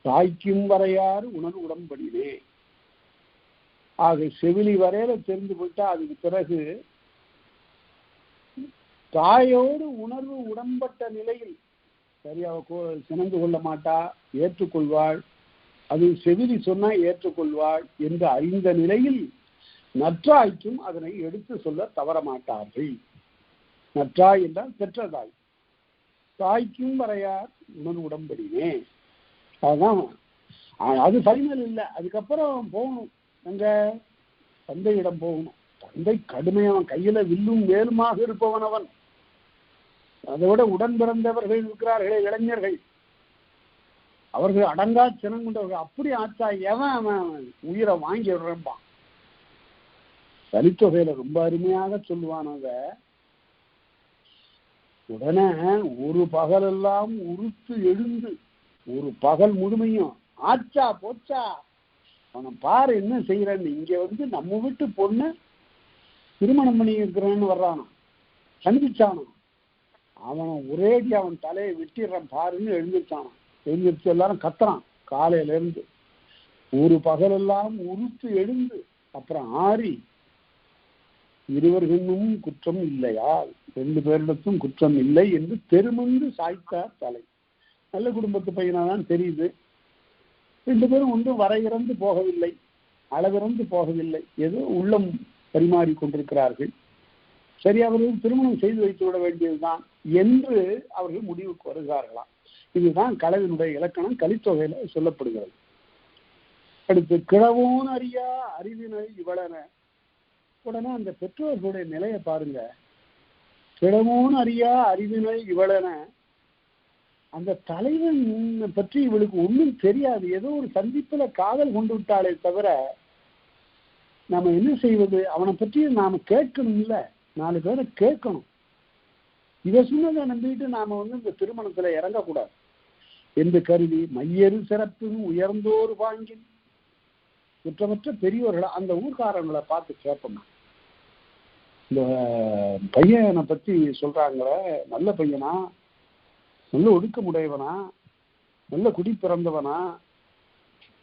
தாய்க்கும் வரையாறு உணர்வு உடம்படினே. ஆக செவிலி வரையில தெரிந்து போயிட்டா அதுக்கு பிறகு தாயோடு உணர்வு உடம்பட்ட நிலையில் சரியாக சினந்து கொள்ள மாட்டா, ஏற்றுக்கொள்வாள். அது செவிலி சொன்னா ஏற்றுக்கொள்வாள் என்று அறிந்த நிலையில் நற்றாய்க்கும் அதனை எடுத்து சொல்ல தவற மாட்டார்கள். நற்றாய் என்றால் பெற்றதாய். தாய்க்கும் வரையார் உணர்வு உடம்படினே. அதுதான் அது ஃபைனல் இல்லை. அதுக்கப்புறம் போகணும், எங்க தந்தையிடம் போகணும். தந்தை கடுமையவன், கையில வில்லும் வேலுமாக இருப்பவன் அவன். அதோட உடன் பிறந்தவர்கள் இருக்கிறார்களே இளைஞர்கள், அவர்கள் அடங்கா சினம் கொண்டவர்கள். அப்படி ஆச்சா எவன் அவன் உயிரை வாங்கி விடுறான். தனித்தொகையில ரொம்ப அருமையாக சொல்லுவானவங்க. உடனே ஒரு பகலெல்லாம் உறுத்து எழுந்து ஒரு பகல் முழுமையும் ஆச்சா போச்சா அவனை பாரு என்ன செய்யறன்னு, இங்க நம்ம வீட்டு பொண்ணு திருமணம் பண்ணி இருக்கிறான்னு வர்றானோ, சந்திச்சானோ, அவனை ஒரேடி அவன் தலையை வெட்டிடுறான் பாருன்னு எழுந்திருச்சானோ. எழுந்திருச்சு எல்லாரும் கத்துறான். காலையில இருந்து ஒரு பகலெல்லாம் உறுத்து எழுந்து அப்புறம் ஆறி, இருவர்களும் குற்றம் இல்லையா, 2 பேரிடத்தும் குற்றம் இல்லை என்று பெருமந்து சாய்த்தார் தலை. நல்ல குடும்பத்து பையனாதான் தெரியுது. 2 பேரும் ஒன்றும் வரையிறந்து போகவில்லை, அளவிறந்து போகவில்லை, ஏதோ உள்ளம் பரிமாறி கொண்டிருக்கிறார்கள். சரி, அவர்கள் திருமணம் செய்து வைத்து விட வேண்டியதுதான் என்று அவர்கள் முடிவுக்கு வருகிறார்களாம். இதுதான் களவினுடைய இலக்கணம் கலித்தொகையில சொல்லப்படுகிறது. அடுத்து, கிழவோன் அறியா அறிவினை இவளன. உடனே அந்த பெற்றோர்களுடைய நிலையை பாருங்க. கிழவோன் அறியா அறிவினை இவளன. அந்த தலைவன் பற்றி இவளுக்கு ஒன்றும் தெரியாது. ஏதோ ஒரு சந்திப்புல காதல் கொண்டு விட்டாலே தவிர நாம என்ன செய்வது? அவனை பற்றி நாம கேட்கணும், இல்ல 4 பேரை கேட்கணும். இதை சொன்னதை நம்பிட்டு நாம இந்த திருமணத்துல இறங்கக்கூடாது என்று கருதி மையறு சிறப்புன்னு உயர்ந்தோர் வாங்கி குற்றமற்ற பெரியவர்களை அந்த ஊர்காரங்களை பார்த்து கேட்போம். இந்த பையனை பத்தி சொல்றாங்களே, நல்ல பையனா, நல்ல ஒடுக்கமுடையவனா, நல்ல குடி பிறந்தவனா,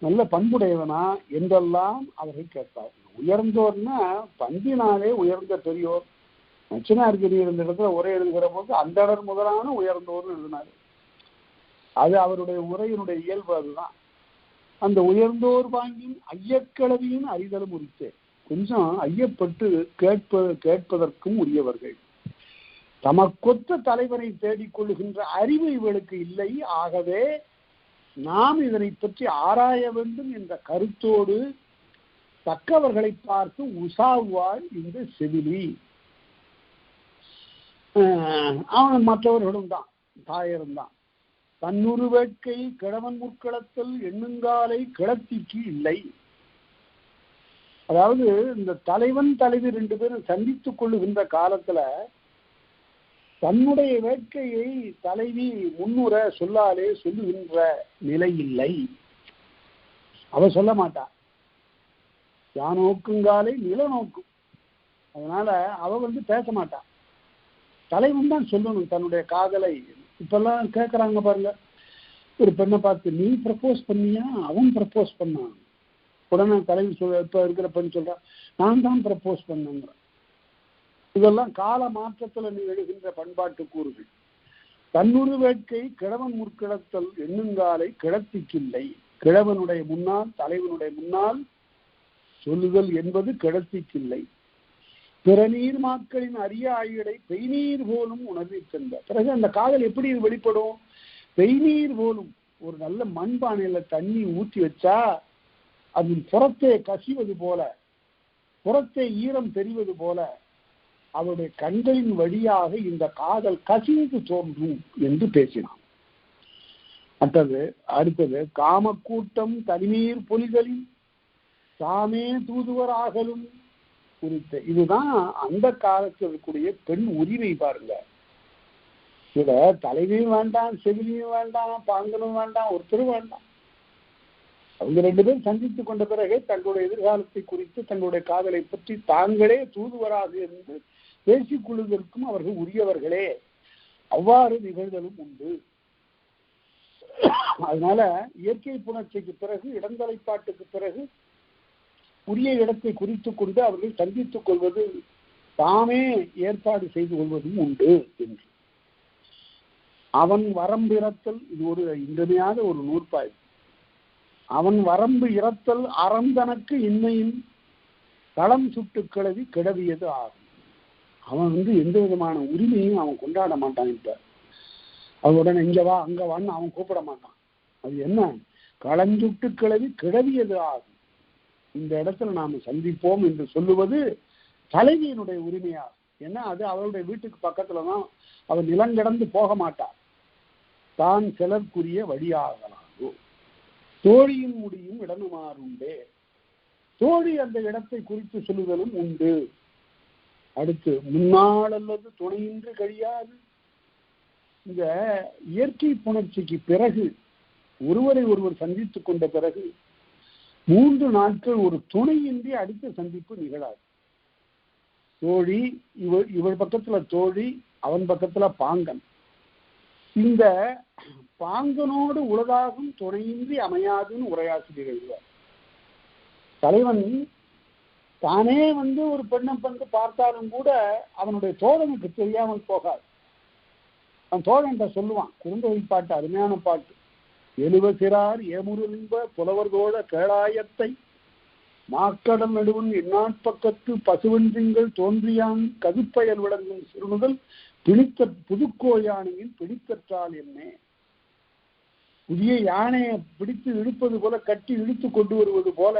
நல்ல பண்புடையவனா என்றெல்லாம் அவர்கள் கேட்பார். உயர்ந்தோர்னா பண்பினாலே உயர்ந்த பெரியோர். நச்சினார்கிரி இருந்த இடத்துல உரை எழுதுகிற போது அந்த இடர் முதலான உயர்ந்தோர்னு எழுதினாரு. அது அவருடைய உரையினுடைய இயல்பு. அதுதான் அந்த உயர்ந்தோர் வாங்கின் ஐயக்கிழவியின் அறிதலும் உரித்தே. கொஞ்சம் ஐயப்பட்டு கேட்பதற்கும் உரியவர்கள். தமக்கொத்த தலைவனை தேடிக்கொள்ளுகின்ற அறிவு இவளுக்கு இல்லை. ஆகவே நாம் இதனை பற்றி ஆராய வேண்டும் என்ற கருத்தோடு தக்கவர்களை பார்த்து உசாவாள் இந்த செவிலி. அவன் மற்றவர்களும் தான், தாயரும் தான். தன்னுரு வேட்கை கிழவன் முற்களத்தில் எண்ணுங்காலை கிளத்திக்கு இல்லை. அதாவது இந்த தலைவன் தலைவி 2 பேரும் சந்தித்துக் கொள்ளுகின்ற காலத்துல தன்னுடைய வேட்கையை தலைவி முன்னுற சொல்லாலே சொல்லுகின்ற நிலை இல்லை. அவ சொல்ல மாட்டா. யானோக்குங்காலை நில நோக்கும். அதனால அவ பேச மாட்டா. தலைவன் தான் சொல்லணும் தன்னுடைய காதலை. இப்பெல்லாம் கேட்கறாங்க பாருங்க, ஒரு பெண்ணை பார்த்து நீ ப்ரப்போஸ் பண்ணியா அவன் ப்ரப்போஸ் பண்ணான். உடனே தலைவி இப்ப இருக்கிற பெண் சொல்றான், நான் தான் ப்ரப்போஸ் பண்ணேங்கிற. இதெல்லாம் கால மாற்றத்துல நீ எழுகின்ற பண்பாட்டு கூறுகள். தன்னுரு வேட்கை கிழவன் முற்கிழத்தல் எண்ணுங்காலை கிழத்திக்கில்லை. கிழவனுடைய முன்னால் தலைவனுடைய முன்னால் சொல்லுதல் என்பது கிழத்திக்கில்லை. பிறநீர் மாக்களின் அரிய ஆயுடை பெய்நீர் போலும் உணர்விக்கின்ற. பிறகு அந்த காதல் எப்படி வெளிப்படும்? பெய்நீர் போலும். ஒரு நல்ல மண்பானையில தண்ணி ஊற்றி வச்சா அதன் புறத்தை கசிவது போல, புறத்தை ஈரம் தெரிவது போல அவருடைய கண்களின் வழியாக இந்த காதல் கசிந்து தோன்றும் என்று பேசினான். அடுத்தது காமக்கூட்டம் தனிநீர் பொலிகளில் தாமே தூதுவராகலும் குறித்த. இதுதான் அந்த காலத்தில் இருக்கக்கூடிய பெண் உரிமை. பாருங்க, இத தலைவியும் வேண்டாம், செவிலியும் வேண்டாம், பாங்கனும் வேண்டாம், ஒருத்தரும் வேண்டாம். அவங்க 2 பேரும் சந்தித்துக் கொண்ட பிறகு தங்களுடைய எதிர்காலத்தை குறித்து தங்களுடைய காதலை பற்றி தாங்களே தூதுவராக இருந்து பேசிக் கொள்வதற்கும் அவர்கள் உரியவர்களே. அவ்வாறு நிகழ்தலும் உண்டு. அதனால இயற்கை புணர்ச்சிக்கு பிறகு இடந்தலைப்பாட்டுக்கு பிறகு உரிய இடத்தை குறித்துக் கொண்டு அவர்கள் சந்தித்துக் கொள்வது, தாமே ஏற்பாடு செய்து கொள்வதும் உண்டு என்று. அவன் வரம்பு இறத்தல், இது ஒரு இன்றியமையாத ஒரு நூற்பாய். அவன் வரம்பு இறத்தல் அறந்தனக்கு இன்மையின் களம் சுட்டு கிளவி கிடவியது ஆகும். அவன் எந்த விதமான உரிமையும் அவன் கொண்டாட மாட்டான். இப்ப அவனுடன் இங்க வா அங்க வான்னு அவன் கூப்பிட மாட்டான். அது என்ன? களஞ்சுட்டு கிளவி கிடவியது ஆகும். இந்த இடத்துல நாம சந்திப்போம் என்று சொல்லுவது தலைவியினுடைய உரிமையாகும். ஏன்னா அது அவளுடைய வீட்டுக்கு பக்கத்துலதான், அவன் நிலங்கடந்து போக மாட்டான். தான் சிலர்க்குரிய வழியாகலாகோ தோழியின் முடியும் இடனுமாறுண்டே. தோழி அந்த இடத்தை குறித்து சொல்லுதலும் உண்டு. அடுத்து முன்னாள் அல்லது துணையின்றி கழியாது. இந்த இயற்கை புணர்ச்சிக்கு பிறகு ஒருவரை ஒருவர் சந்தித்துக் கொண்ட பிறகு 3 நாட்கள் ஒரு துணையின்றி அடுத்த சந்திப்பு நிகழாது. தோழி இவள் பக்கத்துல தோழி, அவன் பக்கத்துல பாங்கன். இந்த பாங்கனோடு உலகாகும் துணையின்றி அமையாதுன்னு உரையாசிரியர் எழுதுவார். தலைவன் தானே ஒரு பெண்ணை பார்த்தாலும் கூட அவனுடைய தோழனுக்கு தெரியாமல் போகாது. அவன் தோழன் சொல்லுவான். குறுந்தொகை பாட்டு, அருமையான பாட்டு. எழுவசிறார் ஏமுரும்ப புலவர் தோழ கேளாயத்தை மாக்கடல் நடுவன் எந்நாட்பக்கத்து பசுவன் திங்கள் தோன்றியான் கதுப்பயல் விளங்கும் சிறுநுதல் பிடித்த புதுக்கோயானையின் பிடித்தற்றால் என்ன? புதிய யானையை பிடித்து இழுப்பது போல, கட்டி இழுத்து கொண்டு வருவது போல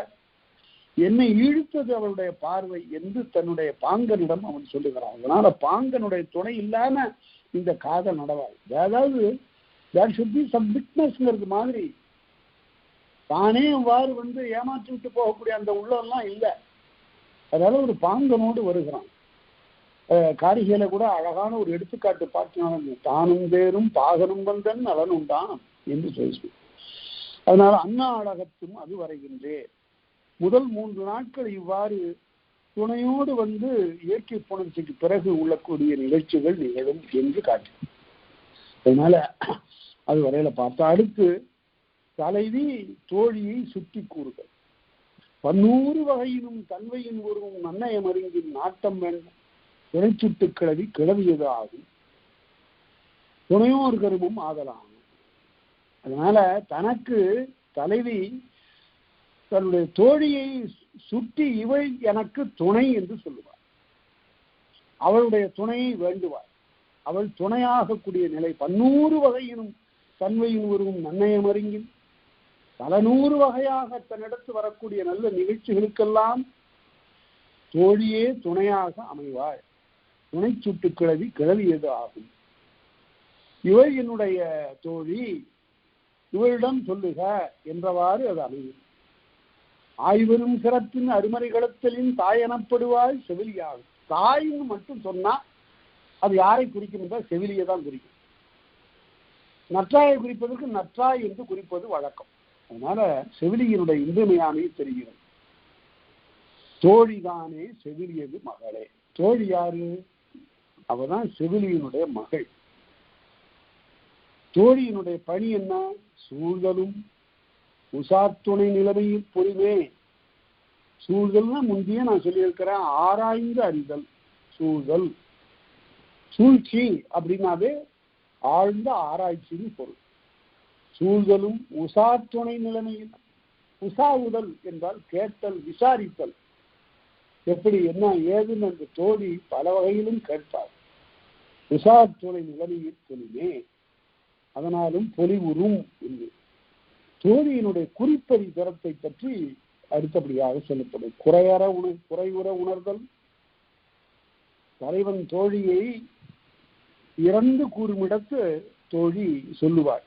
என்னை இழுத்தது அவளுடைய பார்வை என்று தன்னுடைய பாங்கனிடம் அவன் சொல்லுகிறான். அதனால பாங்கனுடைய துணை இல்லாம இந்த காதல் நடவாது. அதாவது there should be some witnessங்கிறது மாதிரி தானே அவ்வாறு ஏமாற்றி விட்டு போகக்கூடிய அந்த உள்ளெல்லாம் இல்லை. அதனால ஒரு பாங்கனோடு வருகிறான். காரிகையில கூட அழகான ஒரு எடுத்துக்காட்டு பார்த்தினாலும், தானும் பேரும் பாகனும் வந்தன் நலன் உண்டான் என்று சொல்லி. அதனால அண்ணா அழகத்தும் அது வரைகின்றே. முதல் 3 நாட்கள் இவ்வாறு துணையோடு இயற்கை புணர்ச்சிக்கு பிறகு உள்ளக்கூடிய நிகழ்ச்சிகள் நிகழும் என்று காட்டு. அதனால அது வரையில பார்த்தா, அடுத்து தலைவி தோழியை சுட்டி கூறுகள். 100 வகையினும் தன்மையின் ஒருவும் நன்னயம் அறிந்தின் நாட்டம் வேண்டும் துணைச்சுட்டு கிளவி கிளவியது ஆகும். துணையோர் கருமும் ஆதலாகும். அதனால தனக்கு தலைவி தன்னுடைய தோழியை சுட்டி இவள் எனக்கு துணை என்று சொல்லுவாள். அவளுடைய துணையை வேண்டுவாள். அவள் துணையாகக்கூடிய நிலை. 100 வகையினும் தன்மையின் ஒருவும் நன்னயம் அறிங்கின் பல 100 வகையாக தன்னிடத்து வரக்கூடிய நல்ல நிகழ்ச்சிகளுக்கெல்லாம் தோழியே துணையாக அமைவாள். துணை சுட்டு கிளவி கிளவியது ஆகும். இவள் என்னுடைய தோழி, இவளிடம் சொல்லுக என்றவாறு அது அமையும். ஆய்வரும் சிறப்பின் அருமறைகளத்திலின் தாய் எனப்படுவாள் செவிலியாகும். தாய்ன்னு மட்டும் சொன்னா அது யாரை குறிக்கும்? செவிலியை தான் குறிக்கும். நற்றாயை குறிப்பதற்கு நற்றாய் என்று குறிப்பது வழக்கம். அதனால செவிலியனுடைய இன்றியமையாமை தெரிகிறது. தோழிதானே செவிலியது மகளே. தோழி யாரு? அவதான் செவிலியனுடைய மகள். தோழியினுடைய பணி என்ன? சூழ்தலும் உசாத்துணை நிலைமையில் பொறுமே. சூழ்தல்னா முந்தைய நான் சொல்லியிருக்கிறேன், ஆராய்ந்து அறிதல். சூழ்தல், சூழ்ச்சி அப்படின்னாவே ஆழ்ந்த ஆராய்ச்சின்னு பொருள். சூழ்தலும் உசாத்துணை நிலைமையில். உசாவுதல் என்றால் கேட்டல், விசாரித்தல். எப்படி என்ன ஏதுன்னு அந்த தோழி பல வகையிலும் கேட்பார். உசாத்துணை நிலைமையில் பொலிமே, அதனாலும் பொலிவுறும் என்று. தோழியினுடைய குறிப்பறி தரத்தை பற்றி அடுத்தபடியாக சொல்லப்படும். குறைவுற உணர்தல். தலைவன் தோழியை இறந்து கூறுமிடத்து தோழி சொல்லுவாள்.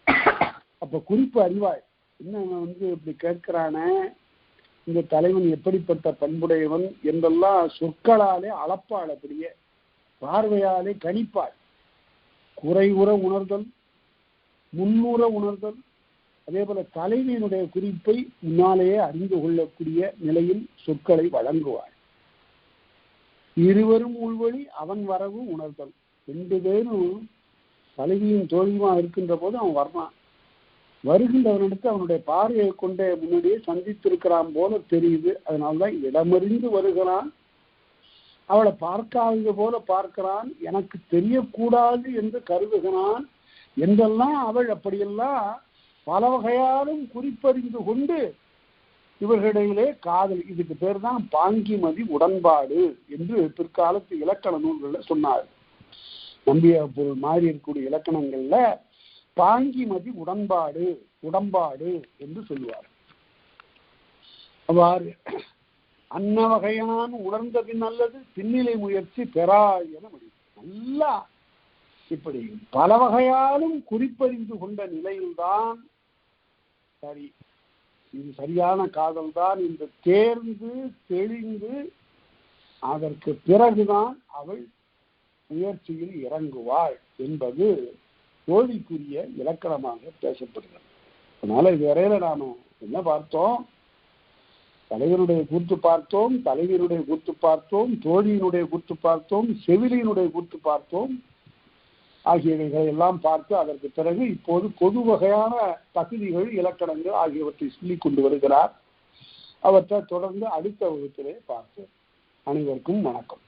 அப்ப குறிப்பு அறிவாள். என்ன இப்படி கேட்கிறான, இந்த தலைவன் எப்படிப்பட்ட பண்புடையவன் என்றெல்லாம் சொற்களாலே அளப்பாள். அப்படியே பார்வையாலே கணிப்பாள். குறைவுற உணர்தல், முன்னுற உணர்தல். அதே போல தலைவியினுடைய குறிப்பை முன்னாலேயே அறிந்து கொள்ளக்கூடிய நிலையில் சொற்களை வழங்குவாள். இருவரும் உள்வழி அவன் வரவு உணர்தல். 2 பேரும் தலைவியின் தோழியுமா இருக்கின்ற போது அவன் வர்றான். வருகின்றவனிடத்து அவனுடைய பார்வையை கொண்டே முன்னாடியே சந்தித்திருக்கிறான் போல தெரியுது. அதனால்தான் இடமறிந்து வருகிறான். அவளை பார்க்காதது போல பார்க்கிறான். எனக்கு தெரியக்கூடாது என்று கருதுகிறான் என்றெல்லாம் அவள் அப்படியெல்லாம் பல வகையாலும் குறிப்பறிந்து கொண்டு இவர்களிடையிலே காதல். இதுக்கு பேர் தான் பாங்கிமதி உடன்பாடு என்று பிற்காலத்து இலக்கண நூல்களில் சொன்னார். நம்பிய பொருள் மாறி இருக்கக்கூடிய இலக்கணங்கள்ல பாங்கிமதி உடன்பாடு உடன்பாடு என்று சொல்லுவார். அவ்வாறு அன்ன வகையான உணர்ந்த பின் அல்லது பின்னிலை முயற்சி பெறாய் என முடியும். நல்லா இப்படி பல வகையாலும் குறிப்பறிந்து கொண்ட நிலையில்தான் சரி, இது சரியான காதல் தான் என்று தேர்ந்து தெளிந்து அதற்கு பிறகுதான் அவள் முயற்சியில் இறங்குவாள் என்பது தோழிக்குரிய இலக்கணமாக பேசப்படுகிறது. அதனால இதுவரையில நாம என்ன பார்த்தோம்? தலைவனுடைய கூத்து பார்த்தோம், தலைவியினுடைய கூத்து பார்த்தோம், தோழியினுடைய கூத்து பார்த்தோம், செவிலியினுடைய கூத்து பார்த்தோம் ஆகியவைகளை எல்லாம் பார்த்து அதற்கு பிறகு இப்போது பொது வகையான தகுதிகள் இலக்கணங்கள் ஆகியவற்றை சொல்லிக் கொண்டு வருகிறார். அவற்றை தொடர்ந்து அடுத்த வகுப்பிலே பார்த்து அனைவருக்கும் வணக்கம்.